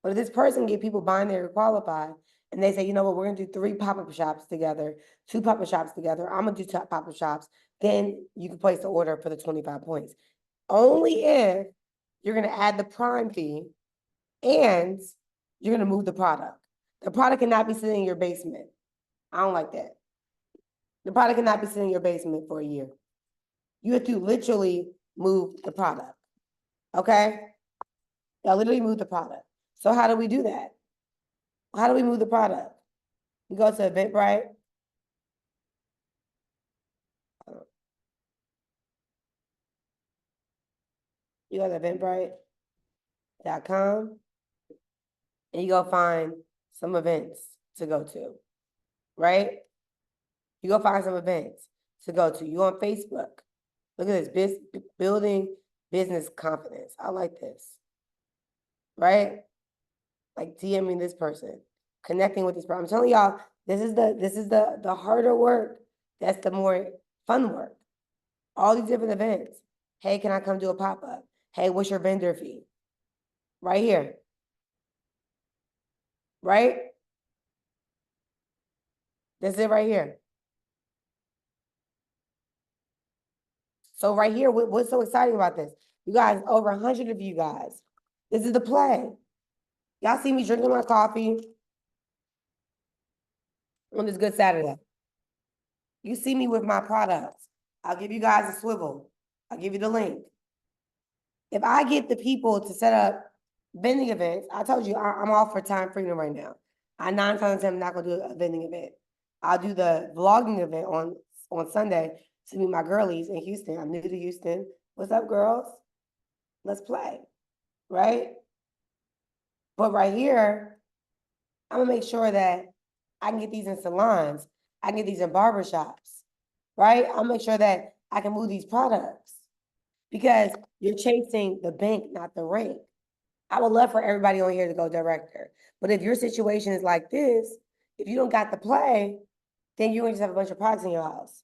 But if this person get people binary qualified and they say, you know what, we're gonna do 3 pop-up shops together, 2 pop-up shops together, I'm gonna do 2 pop-up shops, then you can place the order for the 25 points. Only if you're gonna add the prime fee and you're gonna move the product. The product cannot be sitting in your basement. I don't like that. The product cannot be sitting in your basement for a year. You have to literally move the product. Okay? Y'all literally move the product. So how do we do that? How do we move the product? We go to Eventbrite. You go to eventbrite.com and you go find some events to go to, right? You go find some events to go to. You on Facebook. Look at this, building business confidence. I like this, right? Like DMing this person, connecting with this person. I'm telling y'all, this is the harder work. That's the more fun work. All these different events. Hey, can I come do a pop-up? Hey, what's your vendor fee? Right here. Right? That's it right here. So right here, what's so exciting about this? You guys, over 100 of you guys. This is the play. Y'all see me drinking my coffee on this good Saturday. You see me with my products. I'll give you guys a swivel. I'll give you the link. If I get the people to set up vending events, I told you I'm all for time freedom right now. I 9 times out of 10 I'm not gonna do a vending event. I'll do the vlogging event on Sunday to meet my girlies in Houston. I'm new to Houston. What's up, girls? Let's play, right? But right here, I'm gonna make sure that I can get these in salons. I can get these in barbershops, right? I'll make sure that I can move these products because you're chasing the bank, not the rank. I would love for everybody on here to go director. But if your situation is like this, if you don't got the play, then you're gonna just have a bunch of products in your house.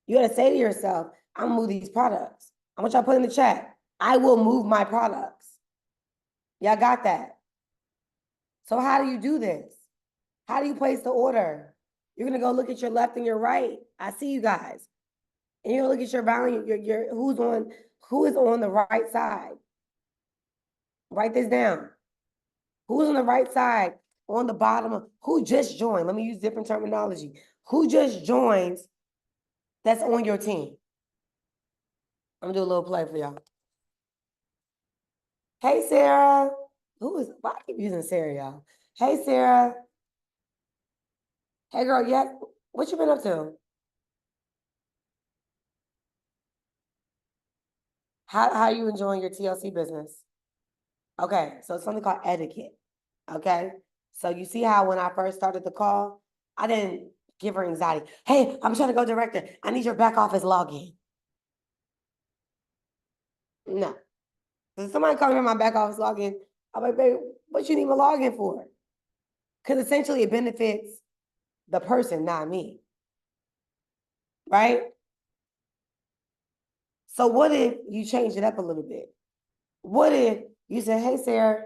You gotta say to yourself, I'm gonna move these products. I want y'all to put in the chat, I will move my products. Y'all got that? So how do you do this? How do you place the order? You're gonna go look at your left and your right. I see you guys. And you're gonna look at your value, your who is on the right side. Write this down. Who's on the right side, on the bottom of, who just joined? Let me use different terminology. Who just joins that's on your team? I'm gonna do a little play for y'all. Hey, Sarah. Why I keep using Sarah, y'all? Hey, Sarah. Hey, girl, yeah, what you been up to? How are you enjoying your TLC business? Okay, so it's something called etiquette, okay? So you see how when I first started the call, I didn't give her anxiety. Hey, I'm trying to go director. I need your back office login. No. If somebody comes in my back office login, I'm like, babe, what you need my login for? Because essentially it benefits the person, not me. Right? So what if you change it up a little bit? What if you say, hey, Sarah,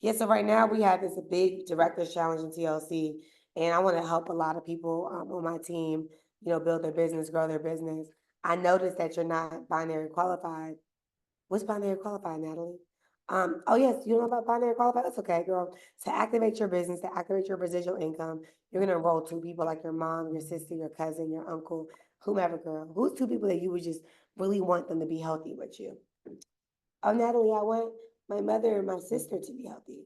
yeah, so right now we have this big director's challenge in TLC, and I want to help a lot of people on my team, build their business, grow their business. I noticed that you're not binary qualified. What's binary qualified, Natalie? Oh yes, you know about binary qualified? That's okay, girl. To activate your business, to activate your residual income, you're gonna enroll 2 people like your mom, your sister, your cousin, your uncle, whomever, girl. Who's 2 people that you would just really want them to be healthy with you? Oh, Natalie, I want my mother and my sister to be healthy.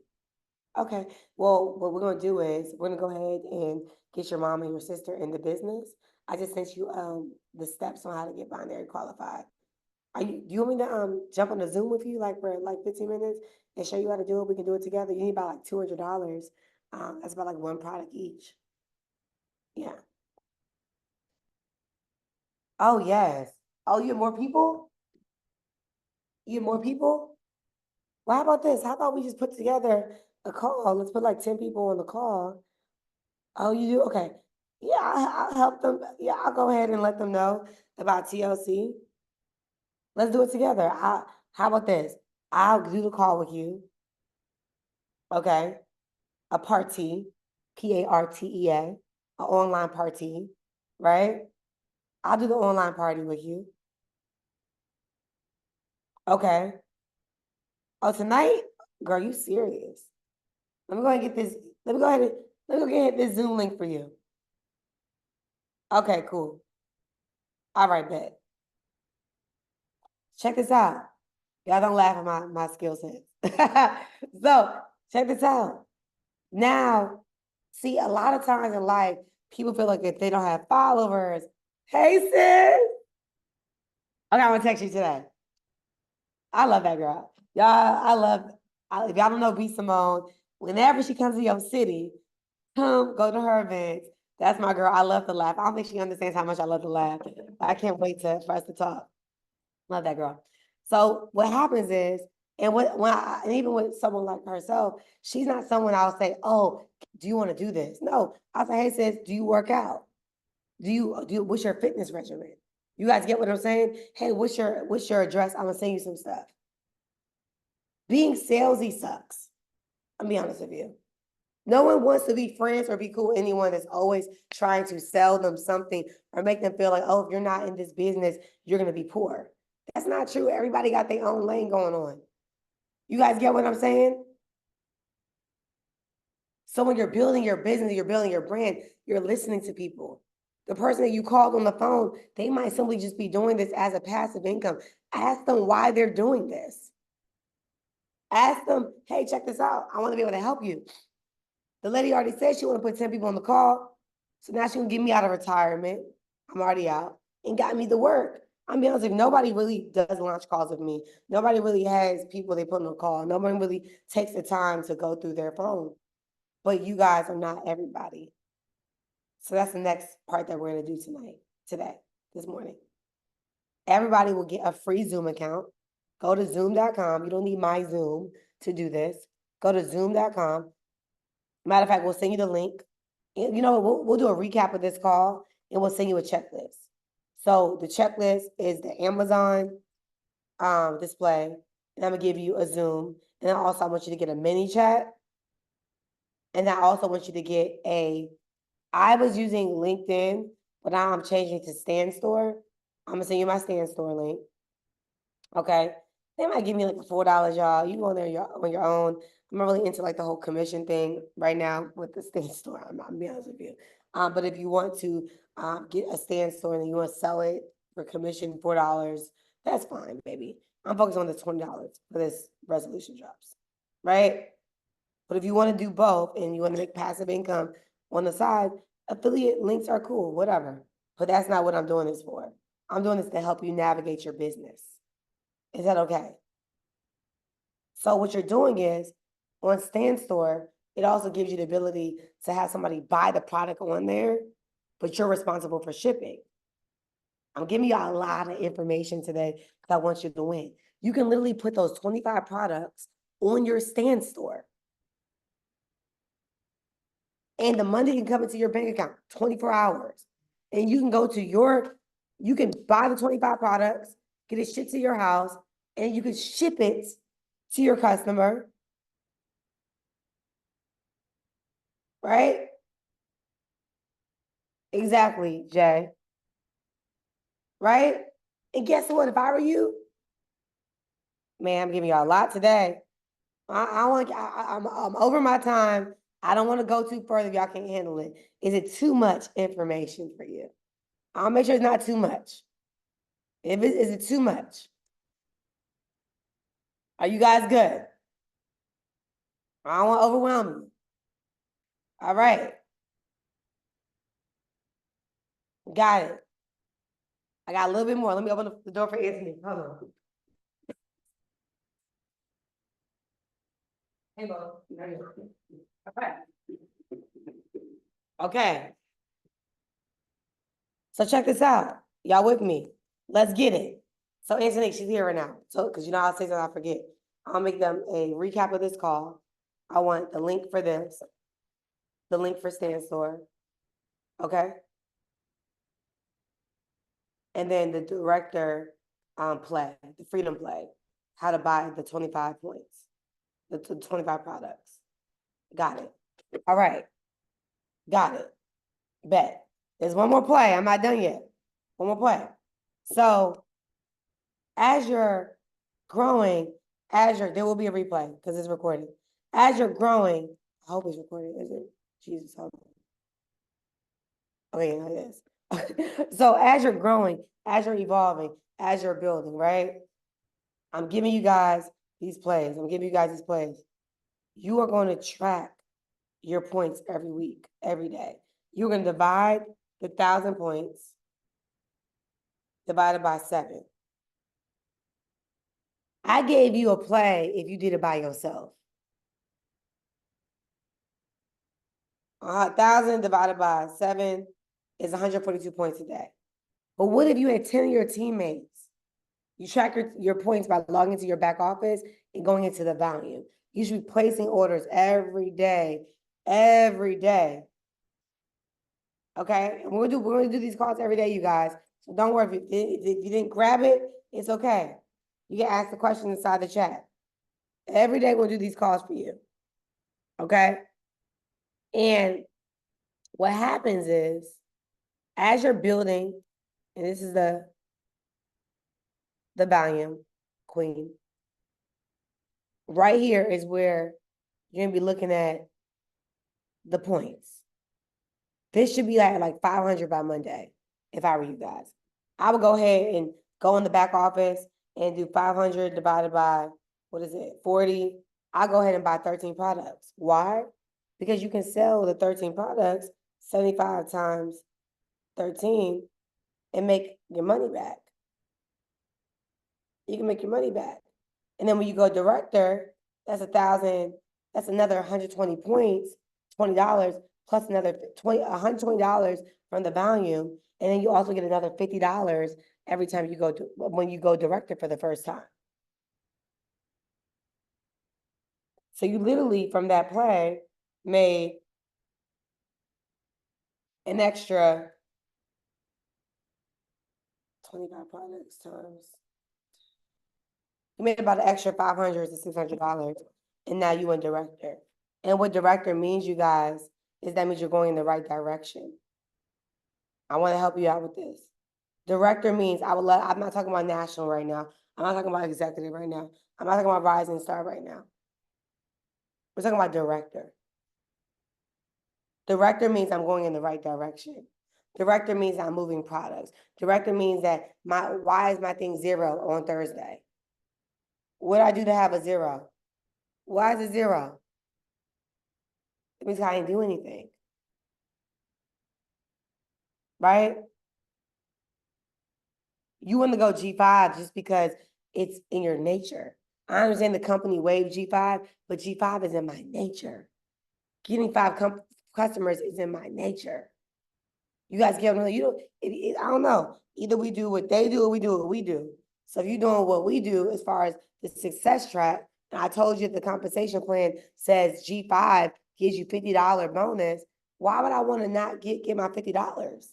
Okay, well, what we're gonna do is we're gonna go ahead and get your mom and your sister in the business. I just sent you the steps on how to get binary qualified. Do you want me to jump on the Zoom with you like for like 15 minutes and show you how to do it? We can do it together. You need about like $200. That's about like 1 product each. Yeah. Oh yes. Oh, you have more people? You have more people? Well, how about this? How about we just put together a call? Let's put like 10 people on the call. Oh, you do? Okay. Yeah, I'll help them. Yeah, I'll go ahead and let them know about TLC. Let's do it together. How about this? I'll do the call with you. Okay. A party, PARTEA, an online party, right? I'll do the online party with you. Okay. Oh, tonight? Girl, you serious? Let me go ahead and get this. Let me go ahead and let me go get this Zoom link for you. Okay, cool. All right, bet. Check this out. Y'all don't laugh at my skill sets. So check this out. Now, see, a lot of times in life, people feel like if they don't have followers, hey sis. Okay, I'm gonna text you today. I love that girl. Y'all, if y'all don't know B Simone, whenever she comes to your city, go to her events. That's my girl. I love to laugh. I don't think she understands how much I love to laugh. I can't wait for us to talk. Love that girl. So what happens is, and even with someone like herself, she's not someone I'll say, oh, do you want to do this? No, I'll say, hey sis, do you work out? What's your fitness regimen? You guys get what I'm saying? Hey, what's your address? I'm gonna send you some stuff. Being salesy sucks. I'll be honest with you. No one wants to be friends or be cool with anyone that's always trying to sell them something or make them feel like, oh, if you're not in this business, you're gonna be poor. That's not true. Everybody got their own lane going on. You guys get what I'm saying? So when you're building your business, you're building your brand, you're listening to people. The person that you called on the phone, they might simply just be doing this as a passive income. Ask them why they're doing this. Ask them, hey, check this out. I want to be able to help you. The lady already said she want to put 10 people on the call. So now she can get me out of retirement. I'm already out and got me the work. I'm being honest, if nobody really does launch calls with me, nobody really has people they put on a call. Nobody really takes the time to go through their phone. But you guys are not everybody. So that's the next part that we're going to do this morning. Everybody will get a free Zoom account. Go to zoom.com. You don't need my Zoom to do this. Go to zoom.com. Matter of fact, we'll send you the link. And, we'll do a recap of this call and we'll send you a checklist. So the checklist is the Amazon display, and I'm gonna give you a Zoom. And then also I want you to get a mini chat. And I also want you to get I was using LinkedIn, but now I'm changing to Stand Store. I'm gonna send you my Stand Store link. Okay. They might give me like $4, y'all. You go on there on your own. I'm not really into like the whole commission thing right now with the Stand Store. I'm gonna be honest with you. But if you want to get a Stand Store and you want to sell it for commission $4, that's fine, baby. I'm focused on the $20 for this resolution drops, right? But if you want to do both and you want to make passive income on the side, affiliate links are cool, whatever. But that's not what I'm doing this for. I'm doing this to help you navigate your business. Is that okay? So what you're doing is on Stand Store, it also gives you the ability to have somebody buy the product on there, but you're responsible for shipping. I'm giving you a lot of information today because I want you to win. You can literally put those 25 products on your Stand Store. And the money can come into your bank account 24 hours. And you can you can buy the 25 products, get it shipped to your house, and you can ship it to your customer. Right? Exactly, Jay. Right? And guess what? If I were you, man, I'm giving you a lot today. I'm over my time. I don't want to go too further if y'all can't handle it. Is it too much information for you? I'll make sure it's not too much. Is it too much? Are you guys good? I don't want to overwhelm you. All right. Got it. I got a little bit more. Let me open the door for Anthony. Hold on. Hey, Bo. Okay. Okay. So check this out. Y'all with me? Let's get it. So Anthony, she's here right now. So, because you know I'll say something I forget. I'll make them a recap of this call. I want the link for this, the link for Stand Store. Okay. And then the director play, the freedom play, how to buy the 25 points, the 25 products. Got it. All right. Got it. Bet. There's one more play. I'm not done yet. One more play. So as you're growing, there will be a replay because it's recorded. As you're growing, I hope it's recorded. Is it? Jesus, hold on. Okay, yeah, it is. So as you're growing, as you're evolving, as you're building, right? I'm giving you guys these plays. You are going to track your points every week, every day. You're going to divide the 1,000 points divided by 7. I gave you a play if you did it by yourself. 1,000 divided by 7 is 142 points a day. But what if you had 10 of your teammates? You track your points by logging into your back office and going into the volume. You should be placing orders every day. Okay? And we're going to do these calls every day, you guys. So don't worry, if you didn't grab it, it's okay. You can ask the question inside the chat. Every day we'll do these calls for you. Okay? And what happens is, as you're building, and this is the volume queen, right here is where you're gonna be looking at the points. This should be like 500 by Monday, if I were you guys. I would go ahead and go in the back office and do 500 divided by, 40. I'll go ahead and buy 13 products. Why? Because you can sell the 13 products 75 times 13 and make your money back. You can make your money back. And then when you go director, that's 1,000, that's another 120 points, $20 plus another $120 from the volume. And then you also get another $50 every time you go when you go director for the first time. So you literally from that play made an extra 25 products times. You made about an extra $500 to $600, and now you in director. And what director means, you guys, is that means you're going in the right direction. I want to help you out with this. Director means I'm not talking about national right now. I'm not talking about executive right now. I'm not talking about rising star right now. We're talking about director. Director means I'm going in the right direction. Director means I'm moving products. Director means that why is my thing 0 on Thursday? What do I do to have a 0? Why is it 0? It means I didn't do anything. Right? You want to go G5 just because it's in your nature. I understand the company waived G5, but G5 is in my nature. Getting 5 customers is in my nature. You guys get what I don't know. Either we do what they do or we do what we do. So if you're doing what we do as far as the success track, and I told you the compensation plan says G5 gives you $50 bonus, why would I want to not get my $50?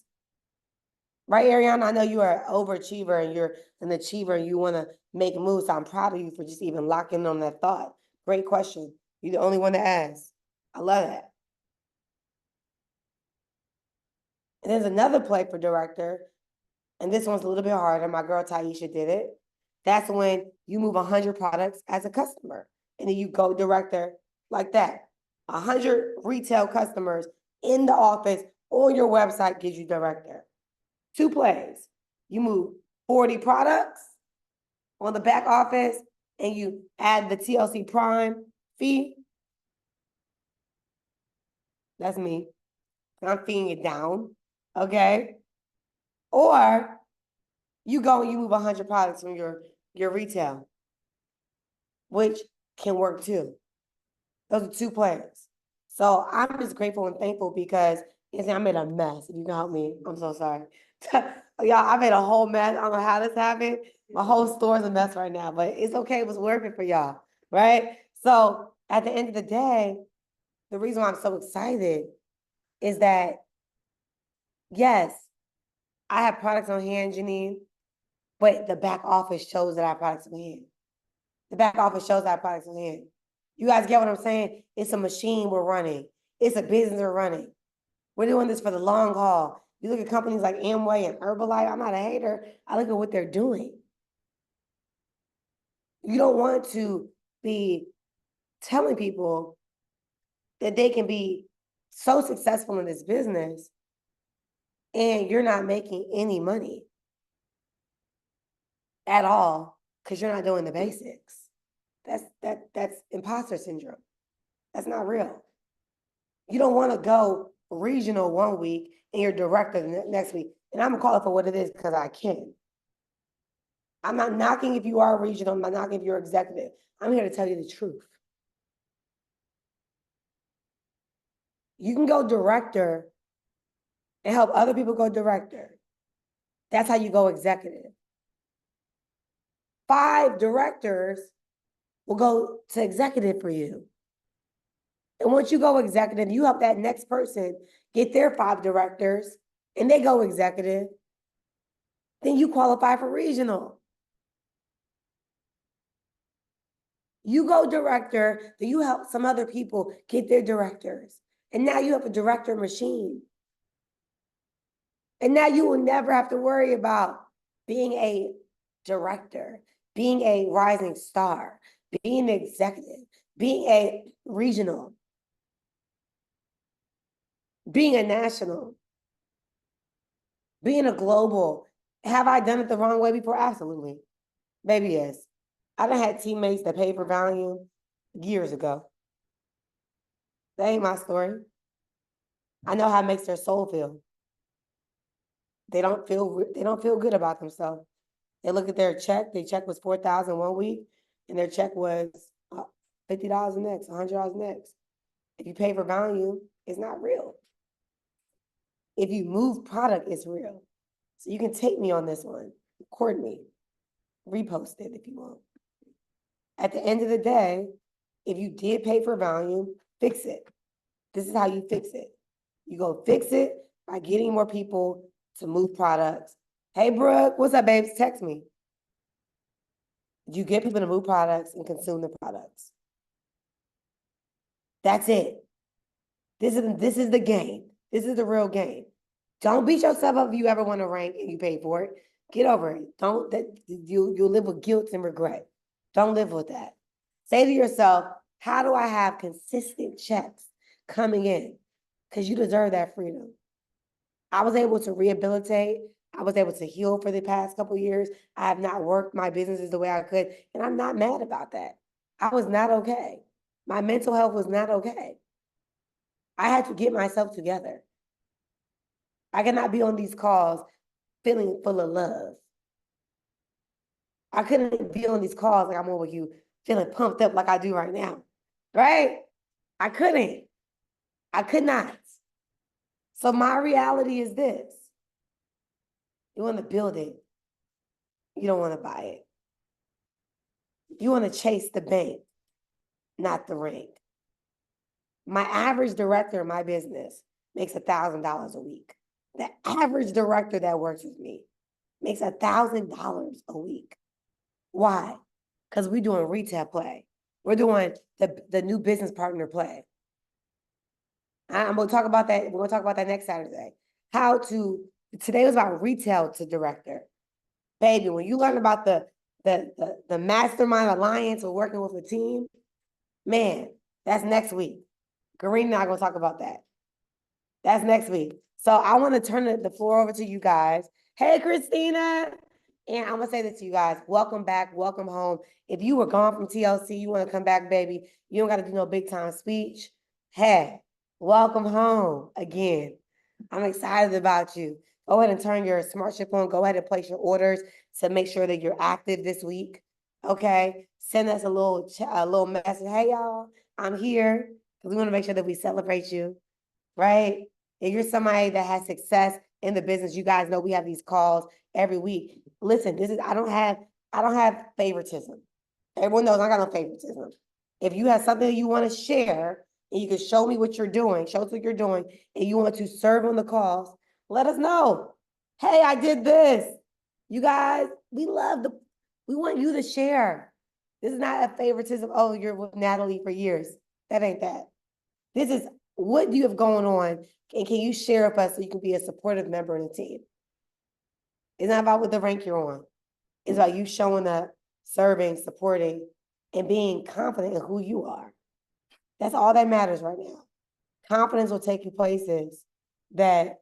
Right, Ariana? I know you are an overachiever and you're an achiever and you want to make moves. So I'm proud of you for just even locking on that thought. Great question. You're the only one to ask. I love that. And there's another play for director, and this one's a little bit harder. My girl Taisha did it. That's when you move 100 products as a customer, and then you go director like that. 100 retail customers in the office on your website gives you director. 2 plays. You move 40 products on the back office, and you add the TLC Prime fee. That's me. I'm feeing it down. Okay. Or you go and you move 100 products from your retail, which can work too. Those are 2 plans. So I'm just grateful and thankful because I'm in a mess. If you can help me, I'm so sorry. Y'all, I made a whole mess. I don't know how this happened. My whole store's a mess right now, but it's okay. It was worth it for y'all, right? So at the end of the day, the reason why I'm so excited is that, yes, I have products on hand, Janine, but the back office shows that I have products on hand. The back office shows that I have products on hand. You guys get what I'm saying? It's a machine we're running. It's a business we're running. We're doing this for the long haul. You look at companies like Amway and Herbalife, I'm not a hater. I look at what they're doing. You don't want to be telling people that they can be so successful in this business and you're not making any money at all because you're not doing the basics. That's imposter syndrome. That's not real. You don't want to go regional one week and you're director the next week. And I'm gonna call it for what it is because I can. I'm not knocking if you are regional. I'm not knocking if you're executive. I'm here to tell you the truth. You can go director and help other people go director. That's how you go executive. 5 directors will go to executive for you. And once you go executive, you help that next person get their 5 directors and they go executive. Then you qualify for regional. You go director, then you help some other people get their directors. And now you have a director machine. And now you will never have to worry about being a director, being a rising star, being an executive, being a regional, being a national, being a global. Have I done it the wrong way before? Absolutely. Maybe yes. I done had teammates that paid for volume years ago. That ain't my story. I know how it makes their soul feel. They don't feel good about themselves. They look at their check. Their check was $4,000 one week, and their check was $50 the next, $100 next. If you pay for volume, it's not real. If you move product, it's real. So you can take me on this one, record me, repost it if you want. At the end of the day, if you did pay for volume, fix it. This is how you fix it. You go fix it by getting more people to move products. Hey, Brooke, what's up, babes? Text me. You get people to move products and consume the products. That's it. This is the game. This is the real game. Don't beat yourself up if you ever want to rank and you pay for it. Get over it. You'll live with guilt and regret. Don't live with that. Say to yourself, how do I have consistent checks coming in? Because you deserve that freedom. I was able to rehabilitate. I was able to heal for the past couple of years. I have not worked my businesses the way I could, and I'm not mad about that. I was not okay. My mental health was not okay. I had to get myself together. I cannot be on these calls feeling full of love. I couldn't be on these calls like I'm on with you, feeling pumped up like I do right now, right? I couldn't. I could not. So my reality is this. You want to build it. You don't want to buy it. You want to chase the bank, not the rank. My average director in my business makes $1,000 a week. The average director that works with me makes $1,000 a week. Why? Because we're doing retail play. We're doing the new business partner play. I'm going to talk about that. We're going to talk about that next Saturday. Today was about retail to director. Baby, when you learn about the mastermind alliance or working with a team, man, that's next week. Garine and I are going to talk about that. That's next week. So I want to turn the floor over to you guys. Hey, Christina. And I'm going to say this to you guys. Welcome back. Welcome home. If you were gone from TLC, you want to come back, baby. You don't got to do no big time speech. Hey, welcome home again. I'm excited about you. Go ahead and turn your smart ship on. Go ahead and place your orders to make sure that you're active this week. Okay. Send us a little message. Hey, y'all, I'm here. We want to make sure that we celebrate you, right? If you're somebody that has success, in the business. You guys know we have these calls every week. Listen, I don't have favoritism. Everyone knows I got no favoritism. If you have something that you want to share and you can show me what you're doing, show us what you're doing, and you want to serve on the calls, let us know. Hey, I did this. You guys, we want you to share. This is not a favoritism. Oh, you're with Nathalie for years. That ain't that. This is what do you have going on, and can you share with us so you can be a supportive member in the team? It's not about what the rank you're on. It's about you showing up, serving, supporting, and being confident in who you are. That's all that matters right now. Confidence will take you places that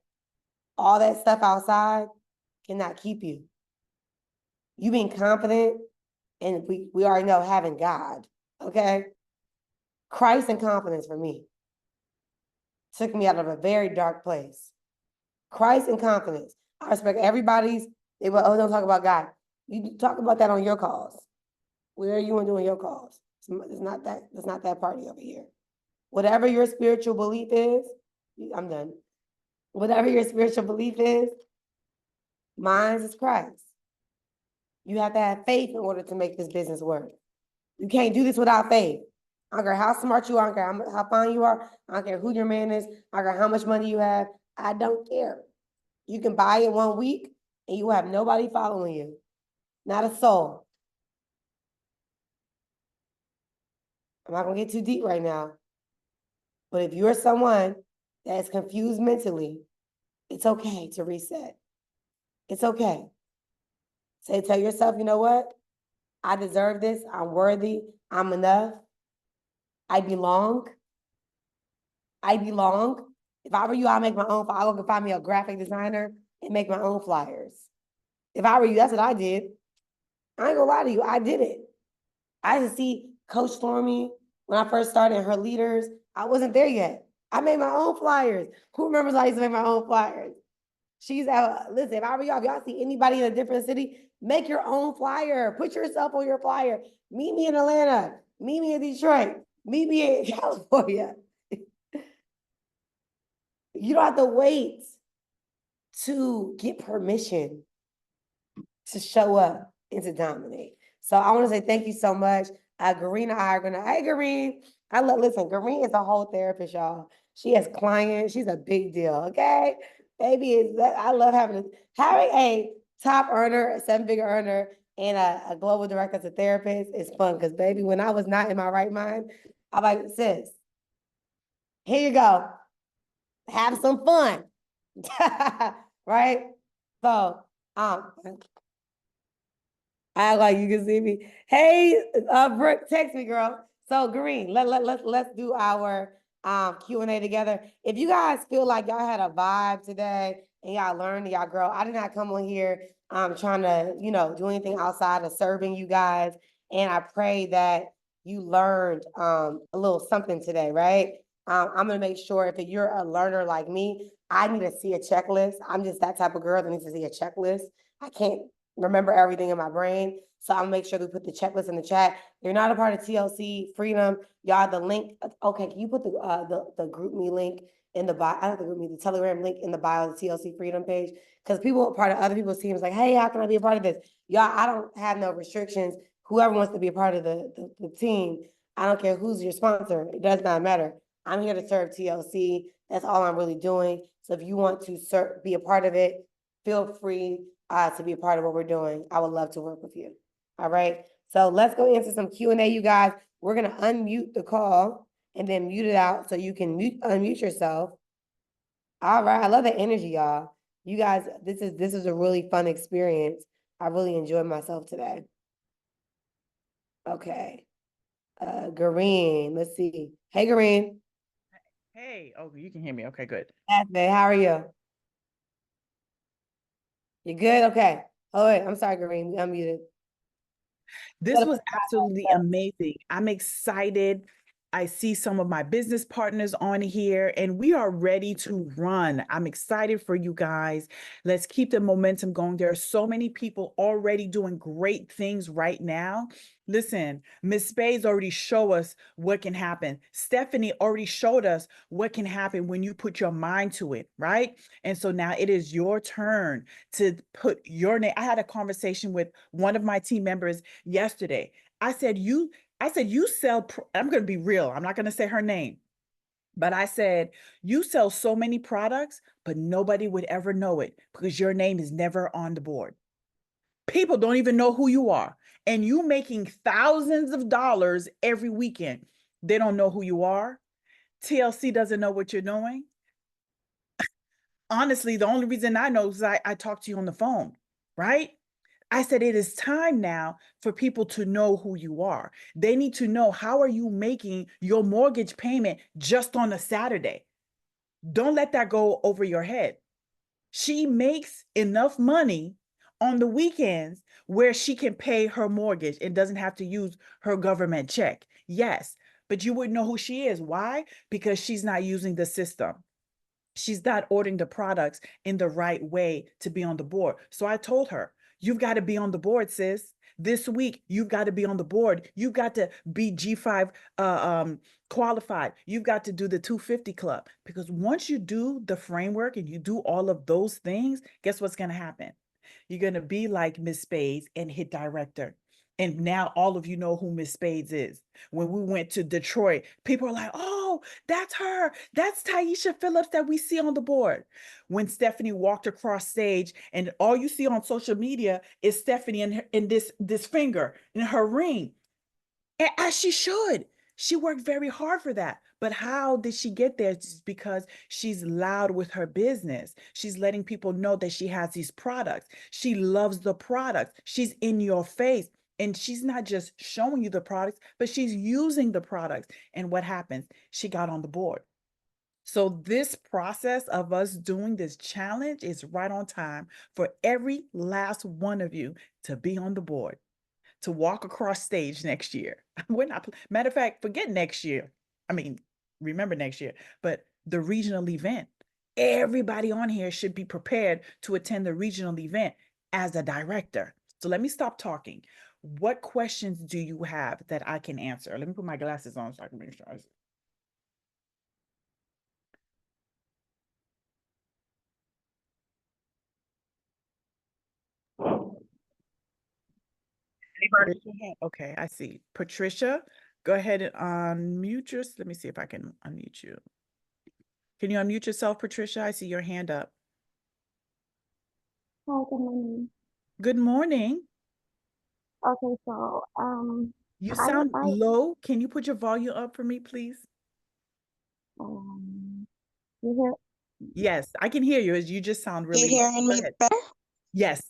all that stuff outside cannot keep you. You being confident, and we already know having God, okay? Christ and confidence for me took me out of a very dark place. Christ and confidence. I respect everybody's, they will, oh, don't talk about God. You talk about that on your calls. Where are you doing your calls? It's not that party over here. Whatever your spiritual belief is, I'm done. Whatever your spiritual belief is, mine is Christ. You have to have faith in order to make this business work. You can't do this without faith. I don't care how smart you are, I don't care how fine you are, I don't care who your man is, I don't care how much money you have, I don't care. You can buy it 1 week and you have nobody following you. Not a soul. I'm not gonna get too deep right now. But if you're someone that's confused mentally, it's okay to reset. It's okay. Tell yourself, you know what? I deserve this. I'm worthy. I'm enough. I belong. I belong. If I were you, I'll make my own. I'll go find me a graphic designer and make my own flyers. If I were you, that's what I did. I ain't gonna lie to you. I did it. I used to see Coach Stormy when I first started, her leaders. I wasn't there yet. I made my own flyers. Who remembers I used to make my own flyers? Listen, if I were y'all, if y'all see anybody in a different city, make your own flyer. Put yourself on your flyer. Meet me in Atlanta. Meet me in Detroit. Meet me in California. You don't have to wait to get permission to show up and to dominate. So I want to say thank you so much. Garine and I are gonna, hey Garine. Listen, Garine is a whole therapist, y'all. She has clients, she's a big deal, okay? Baby, I love having a top earner, a 7-figure earner, and a global director as a therapist is fun because baby, when I was not in my right mind, I'm like, sis, here you go. Have some fun. Right? So I like you can see me. Hey, Brooke, text me, girl. So Garine, let's do our Q&A together. If you guys feel like y'all had a vibe today and y'all learned, y'all grow, I did not come on here trying to, do anything outside of serving you guys. And I pray that you learned a little something today, right? I'm gonna make sure if you're a learner like me, I need to see a checklist. I'm just that type of girl that needs to see a checklist. I can't remember everything in my brain. So I'll make sure to put the checklist in the chat. If you're not a part of TLC Freedom, y'all, the link. Okay, can you put the group me link in the bio? I don't know the Telegram link in the bio of the TLC Freedom page. Because people are part of other people's teams like, hey, how can I be a part of this? Y'all, I don't have no restrictions. Whoever wants to be a part of the team, I don't care who's your sponsor. It does not matter. I'm here to serve TLC. That's all I'm really doing. So if you want to be a part of it, feel free to be a part of what we're doing. I would love to work with you. All right. So let's go answer some Q&A, you guys. We're going to unmute the call and then mute it out so you can unmute yourself. All right. I love the energy, y'all. You guys, this is a really fun experience. I really enjoyed myself today. Okay. Garine, let's see. Hey, Garine. Hey, oh, you can hear me. Okay, good. Nathalie, how are you? You good? Okay. Oh, wait, I'm sorry, Garine. I'm muted. This was absolutely amazing. I'm excited I see some of my business partners on here, and we are ready to run. I'm excited for you guys. Let's keep the momentum going. There are so many people already doing great things right now. Listen, Miss Spades already show us what can happen. Stephanie already showed us what can happen when you put your mind to it, right? And so now it is your turn to put your name. I had a conversation with one of my team members yesterday. I said, you sell, I'm going to be real. I'm not going to say her name, but I said, you sell so many products, but nobody would ever know it because your name is never on the board. People don't even know who you are. And you making thousands of dollars every weekend. They don't know who you are. TLC doesn't know what you're doing. Honestly, the only reason I know is I talk to you on the phone, right? I said, it is time now for people to know who you are. They need to know, how are you making your mortgage payment just on a Saturday? Don't let that go over your head. She makes enough money on the weekends where she can pay her mortgage and doesn't have to use her government check. Yes, but you wouldn't know who she is. Why? Because she's not using the system. She's not ordering the products in the right way to be on the board. So I told her, you've got to be on the board, sis. This week, you've got to be on the board. You've got to be G5 qualified. You've got to do the 250 club. Because once you do the framework and you do all of those things, guess what's going to happen? You're going to be like Miss Spades and hit director. And now all of you know who Miss Spades is. When we went to Detroit, people are like, oh, that's her. That's Taisha Phillips that we see on the board. When Stephanie walked across stage and all you see on social media is Stephanie in this finger in her ring. And as she should. She worked very hard for that. But how did she get there? It's because she's loud with her business. She's letting people know that she has these products. She loves the products. She's in your face. And she's not just showing you the products, but she's using the products. And what happens? She got on the board. So this process of us doing this challenge is right on time for every last one of you to be on the board, to walk across stage next year. We're not, matter of fact, forget next year. I mean, remember next year, but the regional event. Everybody on here should be prepared to attend the regional event as a director. So let me stop talking. What questions do you have that I can answer? Let me put my glasses on so I can make sure I see. Okay, I see. Patricia, go ahead and unmute yourself. Let me see if I can unmute you. Can you unmute yourself, Patricia? I see your hand up. Hi, good morning. Good morning. Okay, so You I sound I low. Can you put your volume up for me, please? um you hear Yes, I can hear you. As you just sound you really low. hearing Go me ahead. better? Yes.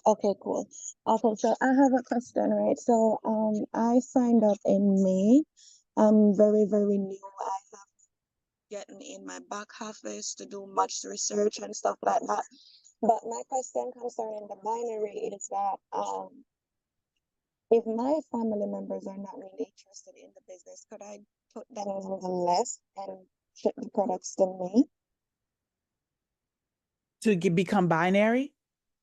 Okay, cool. Okay, so I have a question, right? So I signed up in May. I'm very new. I have gotten in my back office to do much research and stuff like that. But my question concerning the binary is that if my family members are not really interested in the business, could I put them on the list and ship the products to me? To become binary?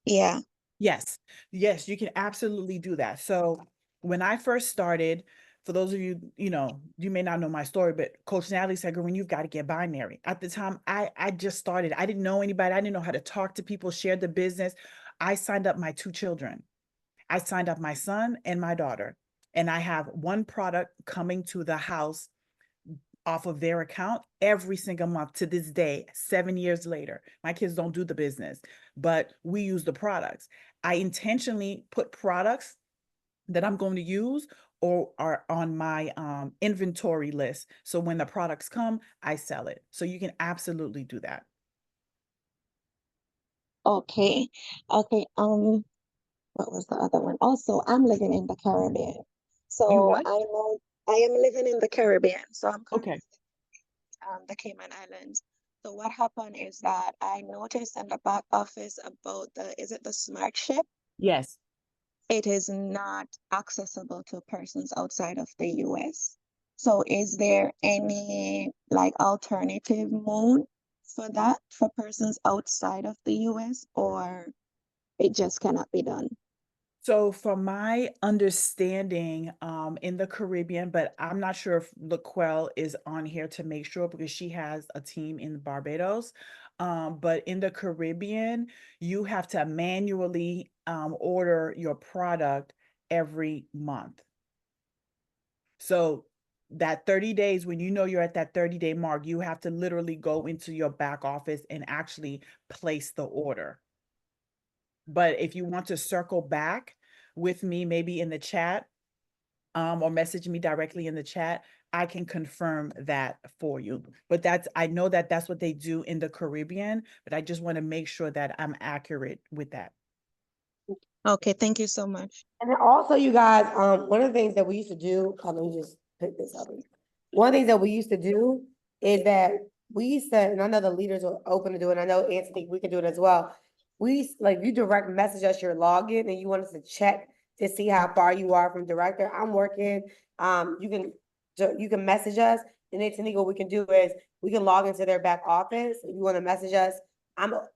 Yeah. Yes. Yes, you can absolutely do that. So when I first started, for those of you, you may not know my story, but Coach Natalie said, Garine, you've got to get binary. At the time, I just started. I didn't know anybody. I didn't know how to talk to people, share the business. I signed up my 2 children. I signed up my son and my daughter, and I have one product coming to the house off of their account every single month to this day, 7 years later. My kids don't do the business, but we use the products. I intentionally put products that I'm going to use or are on my inventory list. So when the products come, I sell it. So you can absolutely do that. Okay. Okay. What was the other one? Also, I'm living in the Caribbean. You So what? I know I am living in the Caribbean. So I'm Okay. currently the Cayman Islands. So what happened is that I noticed in the back office about is it the smart ship? Yes. It is not accessible to persons outside of the US. So is there any like alternative mode for that for persons outside of the US, or it just cannot be done? So from my understanding, in the Caribbean, but I'm not sure if Laquelle is on here to make sure because she has a team in Barbados. But in the Caribbean, you have to manually order your product every month. So that 30 days, when you know you're at that 30-day mark, you have to literally go into your back office and actually place the order. But if you want to circle back with me, maybe in the chat, or message me directly in the chat, I can confirm that for you. But I know that that's what they do in the Caribbean, but I just want to make sure that I'm accurate with that. Okay, thank you so much. And then also, you guys, one of the things that we used to do, let me just pick this up. One of the things that we used to do is that we used to, and I know the leaders are open to do it, and I know Anthony, we can do it as well. Like, you direct message us your login and you want us to check to see how far you are from director. I'm working, you can message us, and Anthony, what we can do is we can log into their back office. If you want to message us,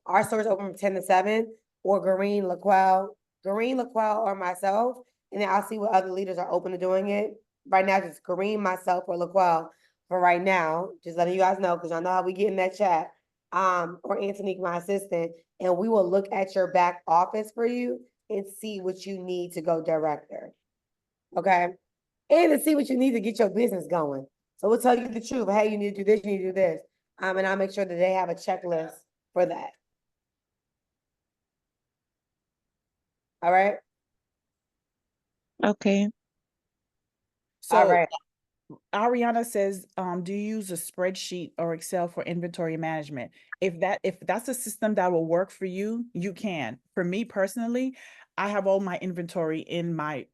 our store is open from 10 to 7, or Garine, Laquelle, or myself, and then I'll see what other leaders are open to doing it. Right now, just Garine, myself, or Laquelle. For right now, just letting you guys know, because I know how we get in that chat. Or Anthony, my assistant, and we will look at your back office for you and see what you need to go director. Okay, and to see what you need to get your business going. So we'll tell you the truth. Hey, you need to do this, you need to do this. And I'll make sure that they have a checklist for that. All right. Okay. So All right. Ariana says, do you use a spreadsheet or Excel for inventory management? If that's a system that will work for you, you can. For me personally, I have all my inventory in my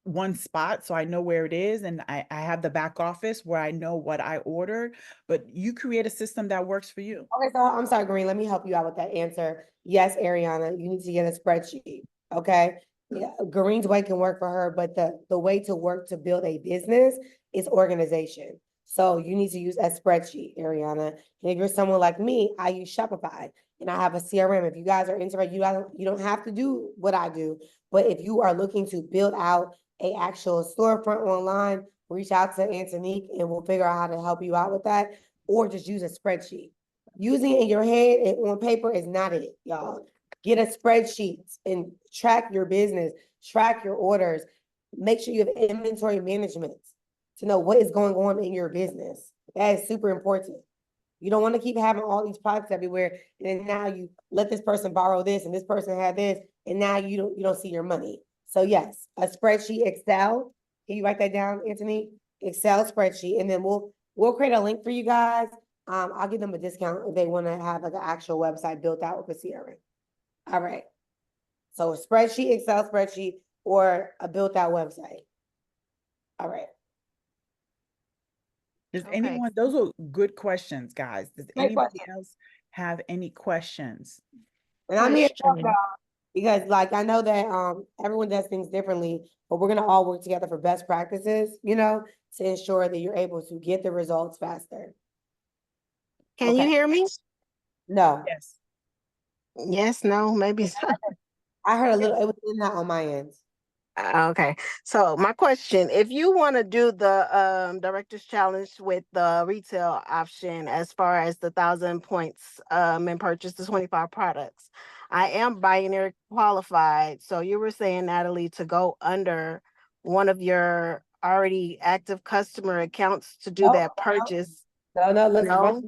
one spot, so I know where it is, and I have the back office where I know what I ordered, but you create a system that works for you. Okay, so I'm sorry, Garine, let me help you out with that answer. Yes, Ariana, you need to get a spreadsheet, okay? Yeah, Garine's way can work for her, but the way to work to build a business is organization. So you need to use a spreadsheet, Ariana. And if you're someone like me, I use Shopify and I have a CRM. If you guys are interested, you don't have to do what I do, but if you are looking to build out a actual storefront online, reach out to Antonique and we'll figure out how to help you out with that, or just use a spreadsheet. Using it in your head and on paper is not it, y'all. Get a spreadsheet and track your business, track your orders. Make sure you have inventory management to know what is going on in your business. That is super important. You don't want to keep having all these products everywhere, and then now you let this person borrow this and this person had this, and now you don't see your money. So yes, a spreadsheet, Excel. Can you write that down, Anthony? Excel spreadsheet, and then we'll create a link for you guys. I'll give them a discount if they want to have like an actual website built out with a CRM. All right. So a spreadsheet, Excel spreadsheet, or a built out website. All right. Does Okay. anyone, those are good questions, guys. Does Great anybody question. else have any questions? And I'm here to help Question. y'all because like I know that everyone does things differently, but we're gonna all work together for best practices, to ensure that you're able to get the results faster. Can you Okay. hear me? No, Yes. Yes, no, maybe so. I heard a little, it was in that on my end. Okay. So my question, if you want to do the director's challenge with the retail option as far as the 1,000 points and purchase the 25 products, I am binary qualified. So you were saying, Natalie, to go under one of your already active customer accounts to do Nope, that purchase. No, let's No?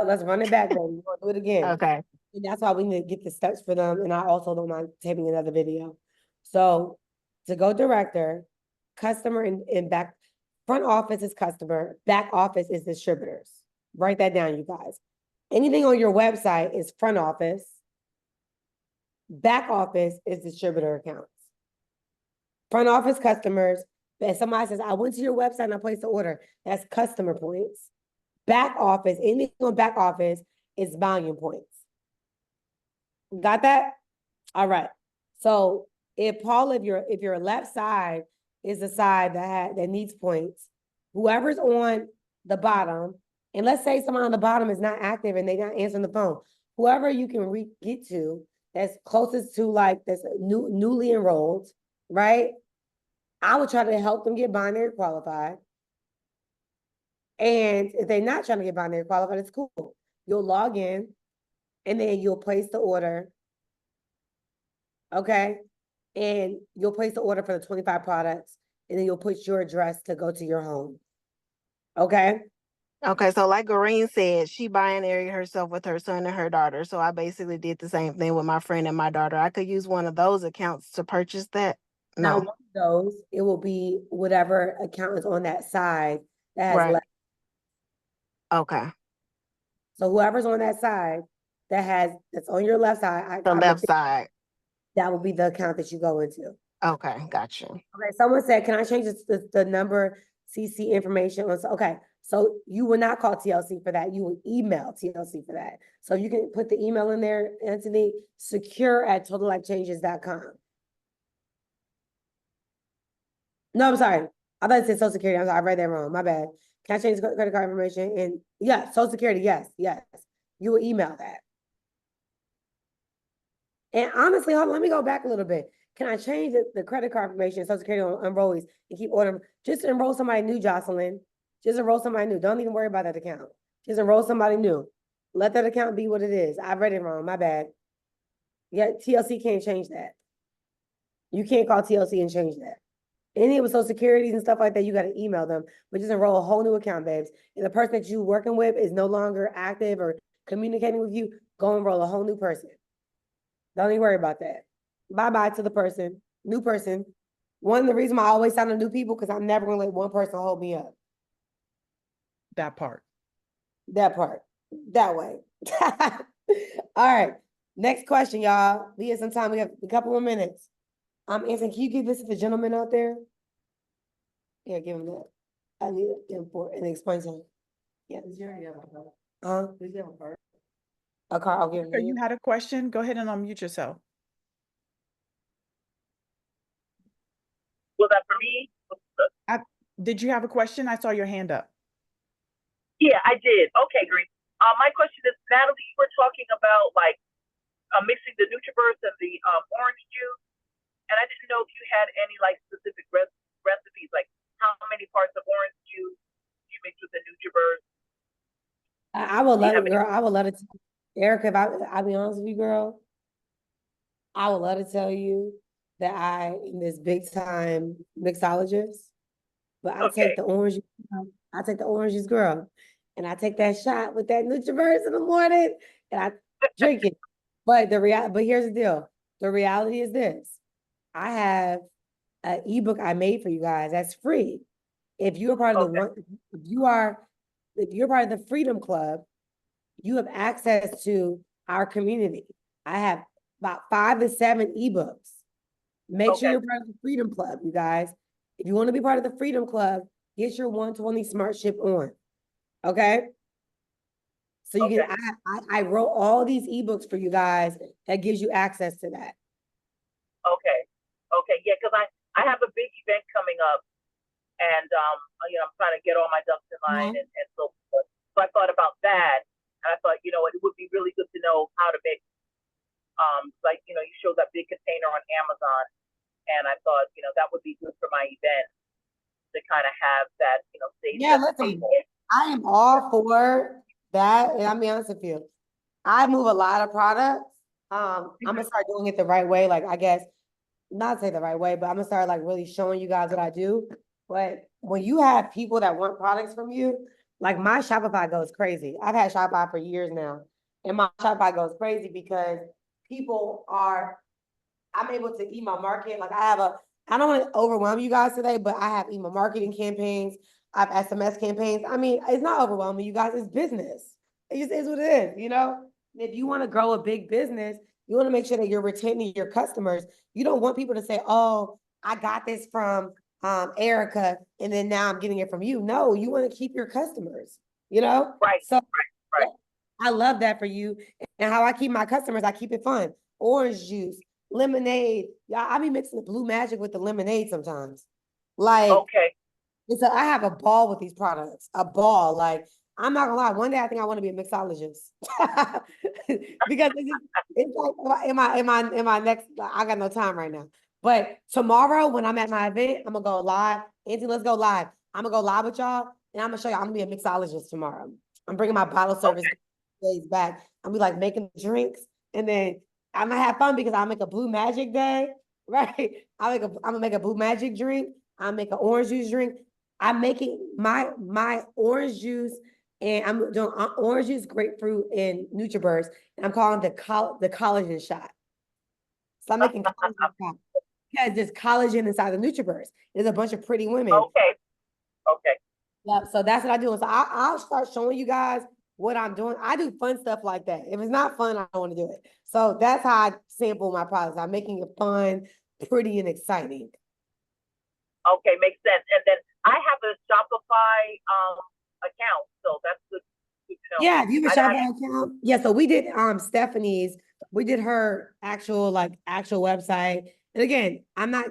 let's run it back, baby. We're gonna do it again. Okay. And that's why we need to get the steps for them. And I also don't mind taping another video. So to go director, customer and back, front office is customer, back office is distributors. Write that down, you guys. Anything on your website is front office. Back office is distributor accounts. Front office customers, if somebody says, I went to your website and I placed the order, that's customer points. Back office, anything on back office is volume points. Got that? All right. So if Paul, if your left side is the side that needs points, whoever's on the bottom, and let's say someone on the bottom is not active and they're not answering the phone, whoever you can get to that's closest to like that's newly enrolled, right? I would try to help them get binary qualified. And if they're not trying to get binary qualified, it's cool. You'll log in and then you'll place the order. Okay. And you'll place the order for the 25 products, and then you'll put your address to go to your home. Okay. Okay, so like Garine said, she binary herself with her son and her daughter. So I basically did the same thing with my friend and my daughter. I could use one of those accounts to purchase that. Now, No, one of those, it will be whatever account is on that side that has right. left. Okay, So whoever's on that side that's on your left side, the I would left think side. that will be the account that you go into. Okay, gotcha. Okay, someone said, can I change the number CC information? Okay, so you will not call TLC for that. You will email TLC for that. So you can put the email in there, Anthony, secure@totallifechanges.com. No, I'm sorry. I thought it said Social Security. I read that wrong. My bad. Can I change the credit card information? And yeah, Social Security, yes. You will email that. And honestly, hold on, let me go back a little bit. Can I change the credit card information, Social Security on enrollees, and keep ordering? Just enroll somebody new, Jocelyn. Just enroll somebody new. Don't even worry about that account. Just enroll somebody new. Let that account be what it is. I read it wrong. My bad. Yeah, TLC can't change that. You can't call TLC and change that. Any with Social Securities and stuff like that, you got to email them. But just enroll a whole new account, babes. And the person that you're working with is no longer active or communicating with you, go enroll a whole new person. Don't even worry about that. Bye-bye to the person, new person. One of the reasons I always sign up new people, because I'm never gonna let one person hold me up. That part. That part. That way. All right. Next question, y'all. We have some time. We have a couple more minutes. Anthony, can you give this to the gentleman out there? Yeah, give him that. I need it for and explain to him. Yeah. Does he already have a car? Does he have a car? A car, I'll give So him. you had a question? Go ahead and unmute yourself. Was that for me? Did you have a question? I saw your hand up. Yeah, I did. Okay, great. My question is, Natalie, you were talking about like mixing the NutriBurst and the orange juice, and I didn't know if you had any like specific recipes, like how many parts of orange juice you mix with the NutriBurst. I would love it, girl. I would love it. Erica, if I'll be honest with you, girl, I would love to tell you that I am this big time mixologist, but I take the orange, juice, girl, and I take that shot with that NutriBurst in the morning, and I drink it. But here's the deal. The reality is this: I have an ebook I made for you guys that's free. If you're part of if you're part of the Freedom Club, you have access to our community. I have about 5 to 7 ebooks. Make sure you're part of the Freedom Club, you guys. If you want to be part of the Freedom Club, get your 120 Smart Ship on. Okay? So you can I wrote all these ebooks for you guys that gives you access to that. Okay, yeah, because I have a big event coming up, and you know, I'm trying to get all my ducks in line and so forth. So I thought about that, and I thought, you know, it would be really good to know how to make like, you know, you showed that big container on Amazon, and I thought, you know, that would be good for my event to kind of have that, you know, save. Yeah, listen, I am all for that, and I'll be honest with you. I move a lot of products. I'm gonna start doing it the right way. Like, I guess not say the right way, but I'm gonna start like really showing you guys what I do. But when you have people that want products from you, like my Shopify goes crazy. I've had Shopify for years now, and my Shopify goes crazy because I'm able to email market. Like I don't want to overwhelm you guys today, but I have email marketing campaigns. I have SMS campaigns. I mean, it's not overwhelming, you guys. It's business. It just is what it is, you know? And if you want to grow a big business, you want to make sure that you're retaining your customers. You don't want people to say, oh, I got this from Erica, and then now I'm getting it from you. No, you want to keep your customers, you know? Right. So right. I love that for you. And how I keep my customers, I keep it fun. Orange juice, lemonade. Y'all, I be mixing the blue magic with the lemonade sometimes. Like, And so I have a ball with these products, a ball. Like, I'm not gonna lie, one day I think I want to be a mixologist. Because it's like in my next, I got no time right now. But tomorrow when I'm at my event, I'm gonna go live. Anthony, let's go live. I'm gonna go live with y'all and I'm gonna show you I'm gonna be a mixologist tomorrow. I'm bringing my bottle service days back. I'm be like making drinks and then I'm gonna have fun because I'll make a blue magic day, right? I'm gonna make a blue magic drink. I'll make an orange juice drink. I'm making my orange juice and I'm doing orange juice, grapefruit, and NutriBurst. And I'm calling it the collagen shot. So I'm making collagen shot because there's collagen inside the NutriBurst. There's a bunch of pretty women. Okay. Yep. So that's what I do. So I'll start showing you guys what I'm doing. I do fun stuff like that. If it's not fun, I don't want to do it. So that's how I sample my products. I'm making it fun, pretty, and exciting. Okay, makes sense. And then I have a Shopify account, so that's good to know. Yeah, you have a Shopify account? Yeah, so we did Stephanie's, we did her actual website. And again, I'm not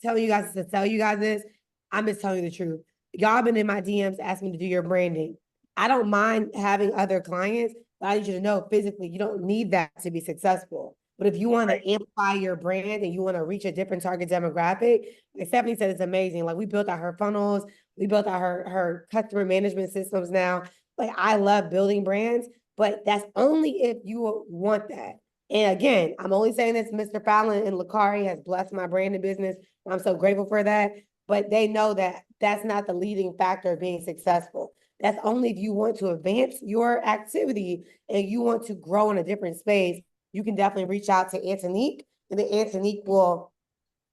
telling you guys to tell you guys this. I'm just telling you the truth. Y'all been in my DMs asking me to do your branding. I don't mind having other clients, but I need you to know physically, you don't need that to be successful. But if you want to amplify your brand and you want to reach a different target demographic, like Stephanie said, it's amazing. Like we built out her funnels, we built out her customer management systems now. Like I love building brands, but that's only if you want that. And again, I'm only saying this, Mr. Fallon and Lakari has blessed my branding business. I'm so grateful for that. But they know that that's not the leading factor of being successful. That's only if you want to advance your activity and you want to grow in a different space. You can definitely reach out to Antonique, and then Antonique will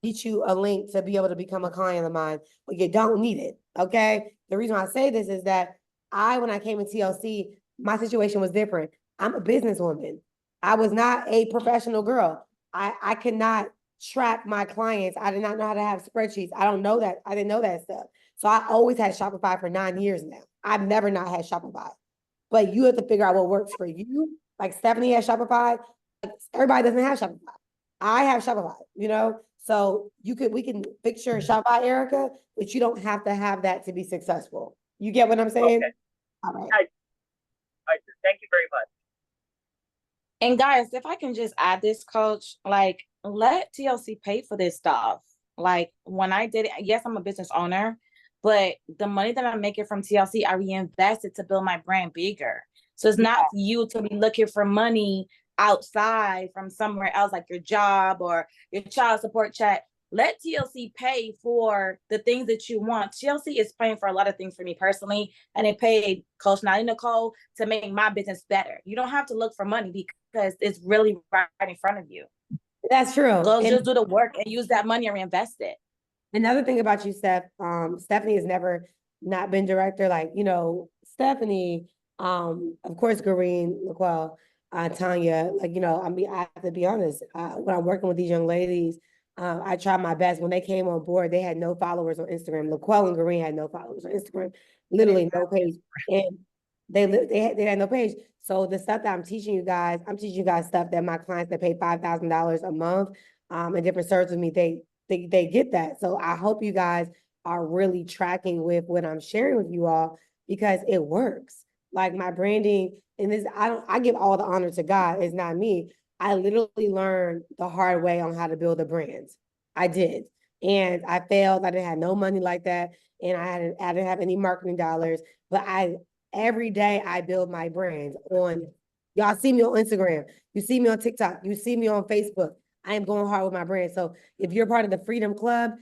get you a link to be able to become a client of mine, but you don't need it, okay? The reason I say this is that when I came in TLC, my situation was different. I'm a businesswoman. I was not a professional girl. I could not track my clients. I did not know how to have spreadsheets. I don't know that. I didn't know that stuff. So I always had Shopify for 9 years now. I've never not had Shopify. But you have to figure out what works for you. Like Stephanie has Shopify. Everybody doesn't have Shopify. I have Shopify, you know? So we can fix your Shopify, Erica, but you don't have to have that to be successful. You get what I'm saying? Okay. All right. Thank you very much. And guys, if I can just add this, coach, like let TLC pay for this stuff. Like when I did it, yes, I'm a business owner, but the money that I'm making from TLC, I reinvested to build my brand bigger. So it's not you to be looking for money outside from somewhere else, like your job or your child support check. Let TLC pay for the things that you want. TLC is paying for a lot of things for me personally, and it paid Coach Nathalie, Nicole to make my business better. You don't have to look for money because it's really right in front of you. That's true. Go just do the work and use that money and reinvest it. Another thing about you, Steph, Stephanie has never not been director. Like, you know, Stephanie, of course, Garine, Nicole, Tanya, like, you know, I have to be honest, when I'm working with these young ladies, I try my best. When they came on board, they had no followers on Instagram. Laquelle and Garine had no followers on Instagram, literally no page. And they had no page. So the stuff that I'm teaching you guys stuff that my clients that pay $5,000 a month, and different services with me, they get that. So I hope you guys are really tracking with what I'm sharing with you all because it works. Like my branding, and this, I give all the honor to God, it's not me. I literally learned the hard way on how to build a brand. I did. And I failed. I didn't have no money like that. And I didn't have any marketing dollars, but every day I build my brand on, y'all see me on Instagram. You see me on TikTok. You see me on Facebook. I am going hard with my brand. So if you're part of the Freedom Club,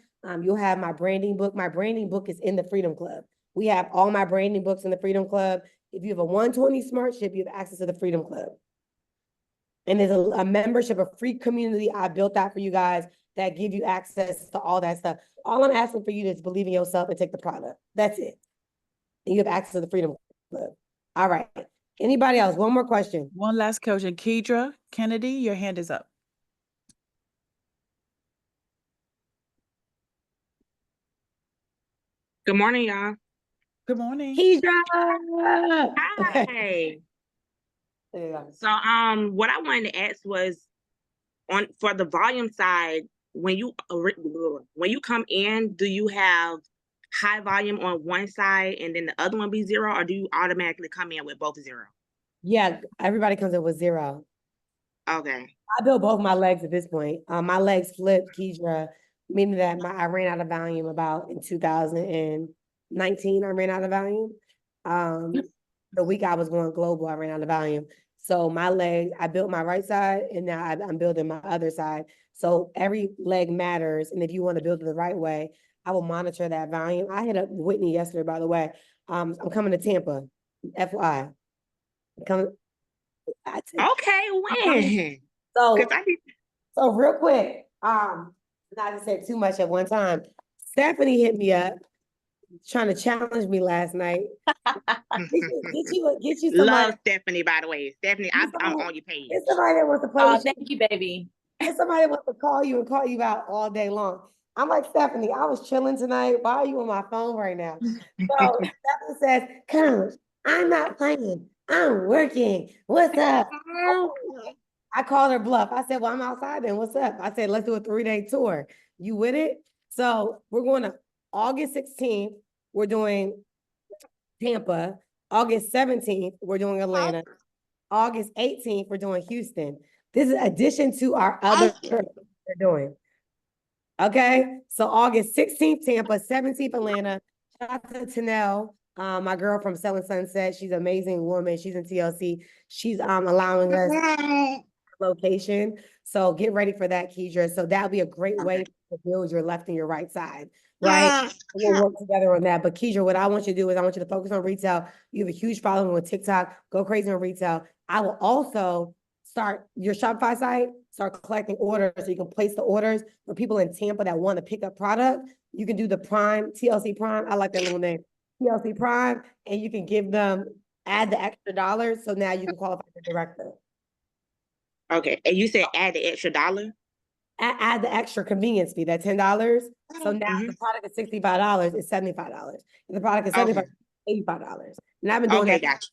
you'll have my branding book. My branding book is in the Freedom Club. We have all my branding books in the Freedom Club. If you have a 120 Smartship, you have access to the Freedom Club. And there's a membership, a free community I built out for you guys that give you access to all that stuff. All I'm asking for you is believe in yourself and take the product. That's it. And you have access to the Freedom Club. All right. Anybody else? One more question. One last question. Kedra Kennedy, your hand is up. Good morning, y'all. Good morning. Kedra! Hi. So what I wanted to ask was for the volume side, when you come in, do you have high volume on one side and then the other one be 0, or do you automatically come in with both 0? Yeah, everybody comes in with 0. Okay. I built both my legs at this point. My legs flipped, Keidra, meaning that I ran out of volume about in 2019. I ran out of volume. The week I was going global, I ran out of volume. So my leg, I built my right side, and now I'm building my other side. So every leg matters, and if you want to build it the right way, I will monitor that volume. I hit up Whitney yesterday, by the way. I'm coming to Tampa, FYI. Coming. Okay, when? So, I need. so real quick, not to say too much at one time. Stephanie hit me up, trying to challenge me last night. Get you somebody. Love Stephanie, by the way. Stephanie, I'm on your page. It's somebody that wants to play Oh, with you. thank you, baby. It's somebody that wants to call you and call you out all day long. I'm like, Stephanie, I was chilling tonight. Why are you on my phone right now? So Stephanie says, Coach, I'm not playing. I'm working. What's up? I called her bluff. I said, well, I'm outside then. What's up? I said, let's do a 3-day tour. You with it? So we're going to August 16th. We're doing Tampa. August 17th, we're doing Atlanta. August 18th, we're doing Houston. This is addition to our other trips we're doing. Okay, so August 16th, Tampa, 17th, Atlanta. Shout out to Tanel, my girl from Selling Sunset. She's an amazing woman. She's in TLC. She's allowing us location. So get ready for that, Keidra. So that'll be a great way to build your left and your right side, right? We'll work together on that. But Keidra, what I want you to do is I want you to focus on retail. You have a huge following with TikTok. Go crazy on retail. I will also start your Shopify site, start collecting orders so you can place the orders for people in Tampa that want to pick up product. You can do the Prime, TLC Prime. I like that little name, TLC Prime, and you can give them, add the extra dollars. So now you can qualify for director. Okay, and you said add the extra $1? Add the extra convenience fee, that $10. So now the product is $65, it's $75. If the product is $75, $85. And I've been doing that, gotcha.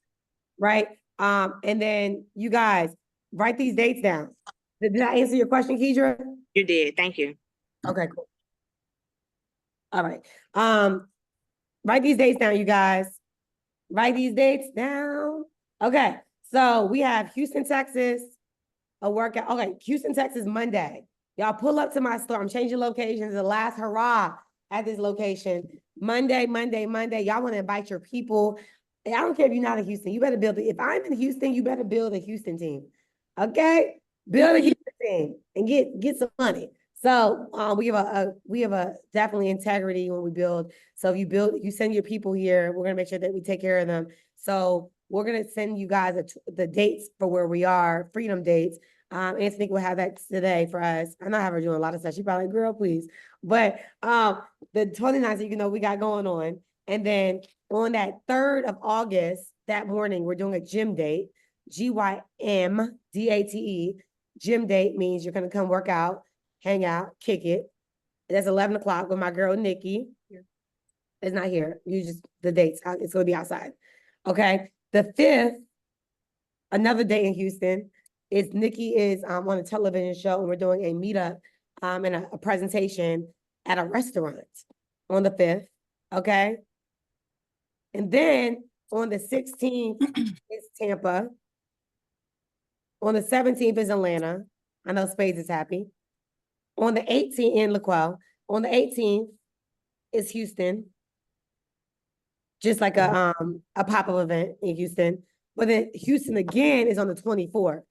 Right? And then you guys write these dates down. Did I answer your question, Keidra? You did. Thank you. Okay, cool. All right. Write these dates down, you guys. Write these dates down. Okay. So we have Houston, Texas, a workout. Okay, Houston, Texas, Monday. Y'all pull up to my store. I'm changing locations. The last hurrah at this location. Monday. Y'all want to invite your people. I don't care if you're not in Houston. You better build it. If I'm in Houston, you better build a Houston team. Okay? Build a Houston team and get some money. So we have a definitely integrity when we build. So if you send your people here, we're gonna make sure that we take care of them. So we're gonna send you guys the dates for where we are, freedom dates. Anthony will have that today for us. I know I have her doing a lot of stuff. She probably, girl, please. But the 29th, we got going on. And then on that 3rd of August, that morning, we're doing a gym date, GYMDATE. Gym date means you're going to come work out, hang out, kick it. That's 11 o'clock with my girl, Nikki. It's not here. The dates, it's going to be outside. Okay. The 5th, another day in Houston, is Nikki is on a television show, and we're doing a meetup and a presentation at a restaurant on the 5th. Okay. And then on the 16th is Tampa. On the 17th is Atlanta. I know Spades is happy. On the 18th in LaQuelle. On the 18th is Houston. Just like a pop-up event in Houston. But then Houston again is on the 24th.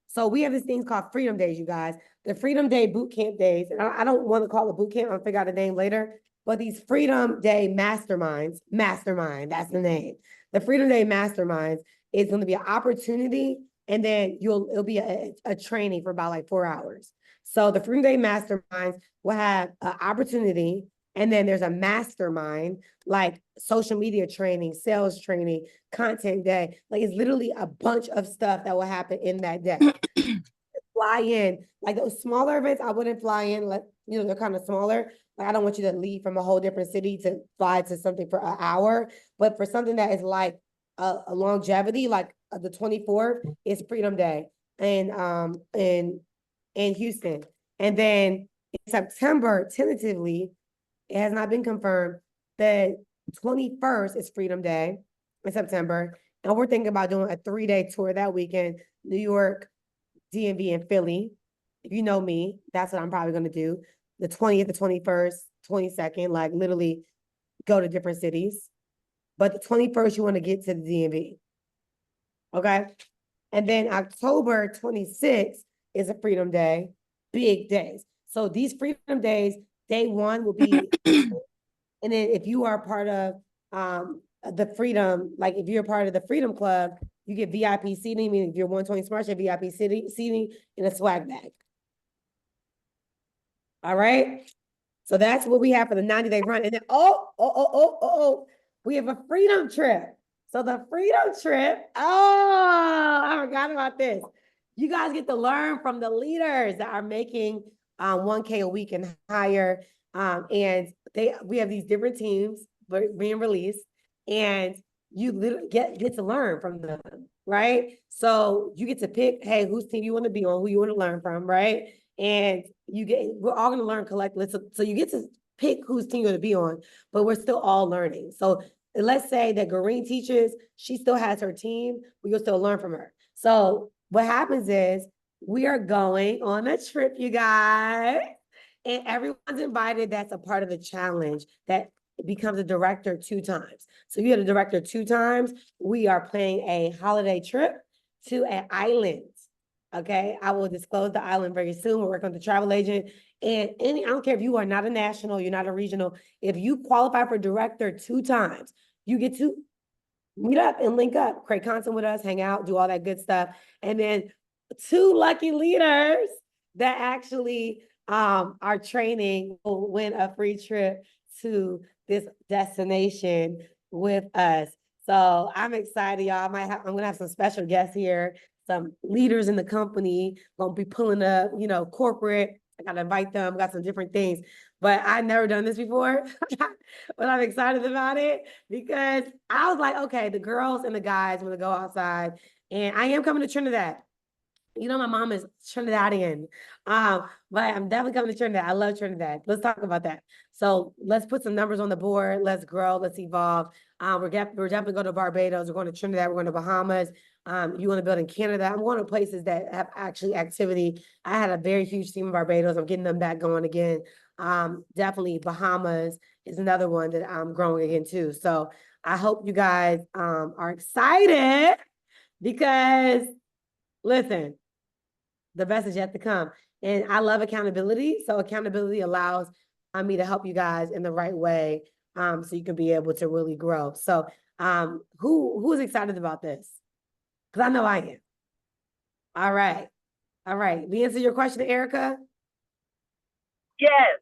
So we have this thing called Freedom Days, you guys. The Freedom Day Boot Camp Days. And I don't want to call it boot camp. I'll figure out a name later. But these Freedom Day Mastermind, that's the name. The Freedom Day Masterminds is going to be an opportunity, and then it'll be a training for about like 4 hours. So the Freedom Day Masterminds will have an opportunity, and then there's a mastermind, like social media training, sales training, content day. Like it's literally a bunch of stuff that will happen in that day. Fly in, like those smaller events, I wouldn't fly in, they're kind of smaller. Like I don't want you to leave from a whole different city to fly to something for an hour. But for something that is like a longevity, like the 24th is Freedom Day in Houston. And then in September, tentatively, it has not been confirmed, the 21st is Freedom Day in September. And we're thinking about doing a 3-day tour that weekend, New York, DMV, and Philly. If you know me, that's what I'm probably going to do. The 20th, the 21st, 22nd, like literally go to different cities. But the 21st, you want to get to the DMV. Okay. And then October 26th is a Freedom Day, big days. So these Freedom Days, day one will be, and then if you are part of the Freedom, like if you're part of the Freedom Club, you get VIP seating, meaning if you're 120 Smart, you have VIP seating in a swag bag. All right. So that's what we have for the 90-day run. And then, we have a Freedom Trip. So the Freedom Trip, I forgot about this. You guys get to learn from the leaders that are making 1K a week and higher. And we have these different teams being released, and you literally get to learn from them, right? So you get to pick, hey, whose team you want to be on, who you want to learn from, right? And we're all going to learn collectively. So you get to pick whose team you're going to be on, but we're still all learning. So let's say that Garine teaches, she still has her team, we will still learn from her. So what happens is we are going on a trip, you guys, and everyone's invited that's a part of the challenge that becomes a director 2 times. So you had a director 2 times. We are planning a holiday trip to an island. Okay, I will disclose the island very soon. We're working with the travel agent. And I don't care if you are not a national, you're not a regional. If you qualify for director 2 times, you get to meet up and link up, create content with us, hang out, do all that good stuff. And then 2 lucky leaders that actually are training will win a free trip to this destination with us. So I'm excited, y'all. I'm gonna have some special guests here, some leaders in the company, gonna be pulling up, corporate. I gotta invite them, got some different things. But I've never done this before, but I'm excited about it because I was like, okay, the girls and the guys want to go outside, and I am coming to Trinidad. My mom is Trinidadian, but I'm definitely coming to Trinidad. I love Trinidad. Let's talk about that. So let's put some numbers on the board. Let's grow. Let's evolve. We're definitely going to Barbados. We're going to Trinidad. We're going to Bahamas. You want to build in Canada. I'm going to places that have actually activity. I had a very huge team in Barbados. I'm getting them back going again. Definitely Bahamas is another one that I'm growing again too. So I hope you guys are excited because listen, the best is yet to come. And I love accountability. So accountability allows me to help you guys in the right way so you can be able to really grow. So who's excited about this? Because I know I am. All right. All right. We answer your question, Erica? Yes.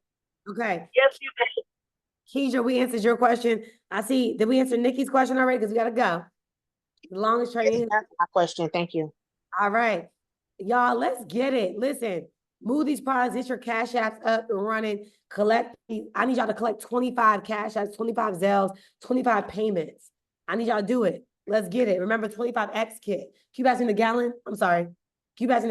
Okay. Yes, you did. Keisha, we answered your question. I see. Did we answer Nikki's question already? Because we got to go. The longest training. That's my question. Thank you. All right. Y'all, let's get it. Listen, move these products, get your cash apps up and running. I need y'all to collect 25 cash apps, 25 Zelles, 25 payments. I need y'all to do it. Let's get it. Remember 25X kit. Can you pass me the gallon? I'm sorry. Can you pass me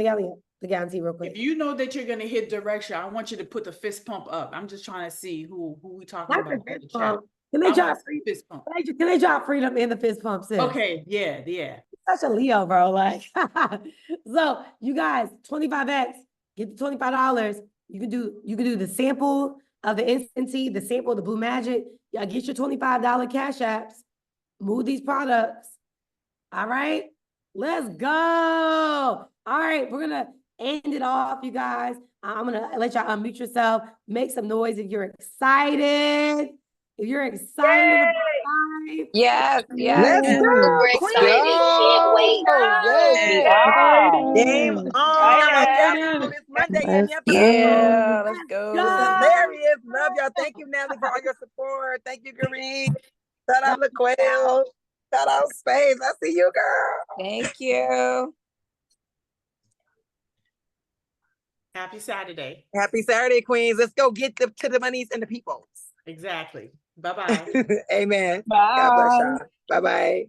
the gallon tea real quick? If you know that you're gonna hit direction, I want you to put the fist pump up. I'm just trying to see who we talking Not about. the in fist the chat. pump. Can they drop fist pump? Can they drop freedom in the fist pump, sis? Okay, yeah. Such a Leo, bro. Like, so you guys, 25X, get the $25. You can do the sample of the instant tea, the sample of the Blue Magic. Y'all get your $25 cash apps. Move these products. All right, let's go. All right, we're gonna end it off, you guys. I'm gonna let y'all unmute yourself. Make some noise if you're excited. If you're excited about life. Yes. Let's Super go, excited. Can't wait. Yes. Wow. Game on. Yes, on this Monday in your Yeah, episode. let's go. Hilarious. Love y'all. Thank you, Natalie, for all your support. Thank you, Garine. Shout out Nicole. Shout out Space. I see you, girl. Thank you. Happy Saturday. Happy Saturday, Queens. Let's go get to the monies and the peoples. Exactly. Bye-bye. Amen. Bye. God bless y'all. Bye-bye.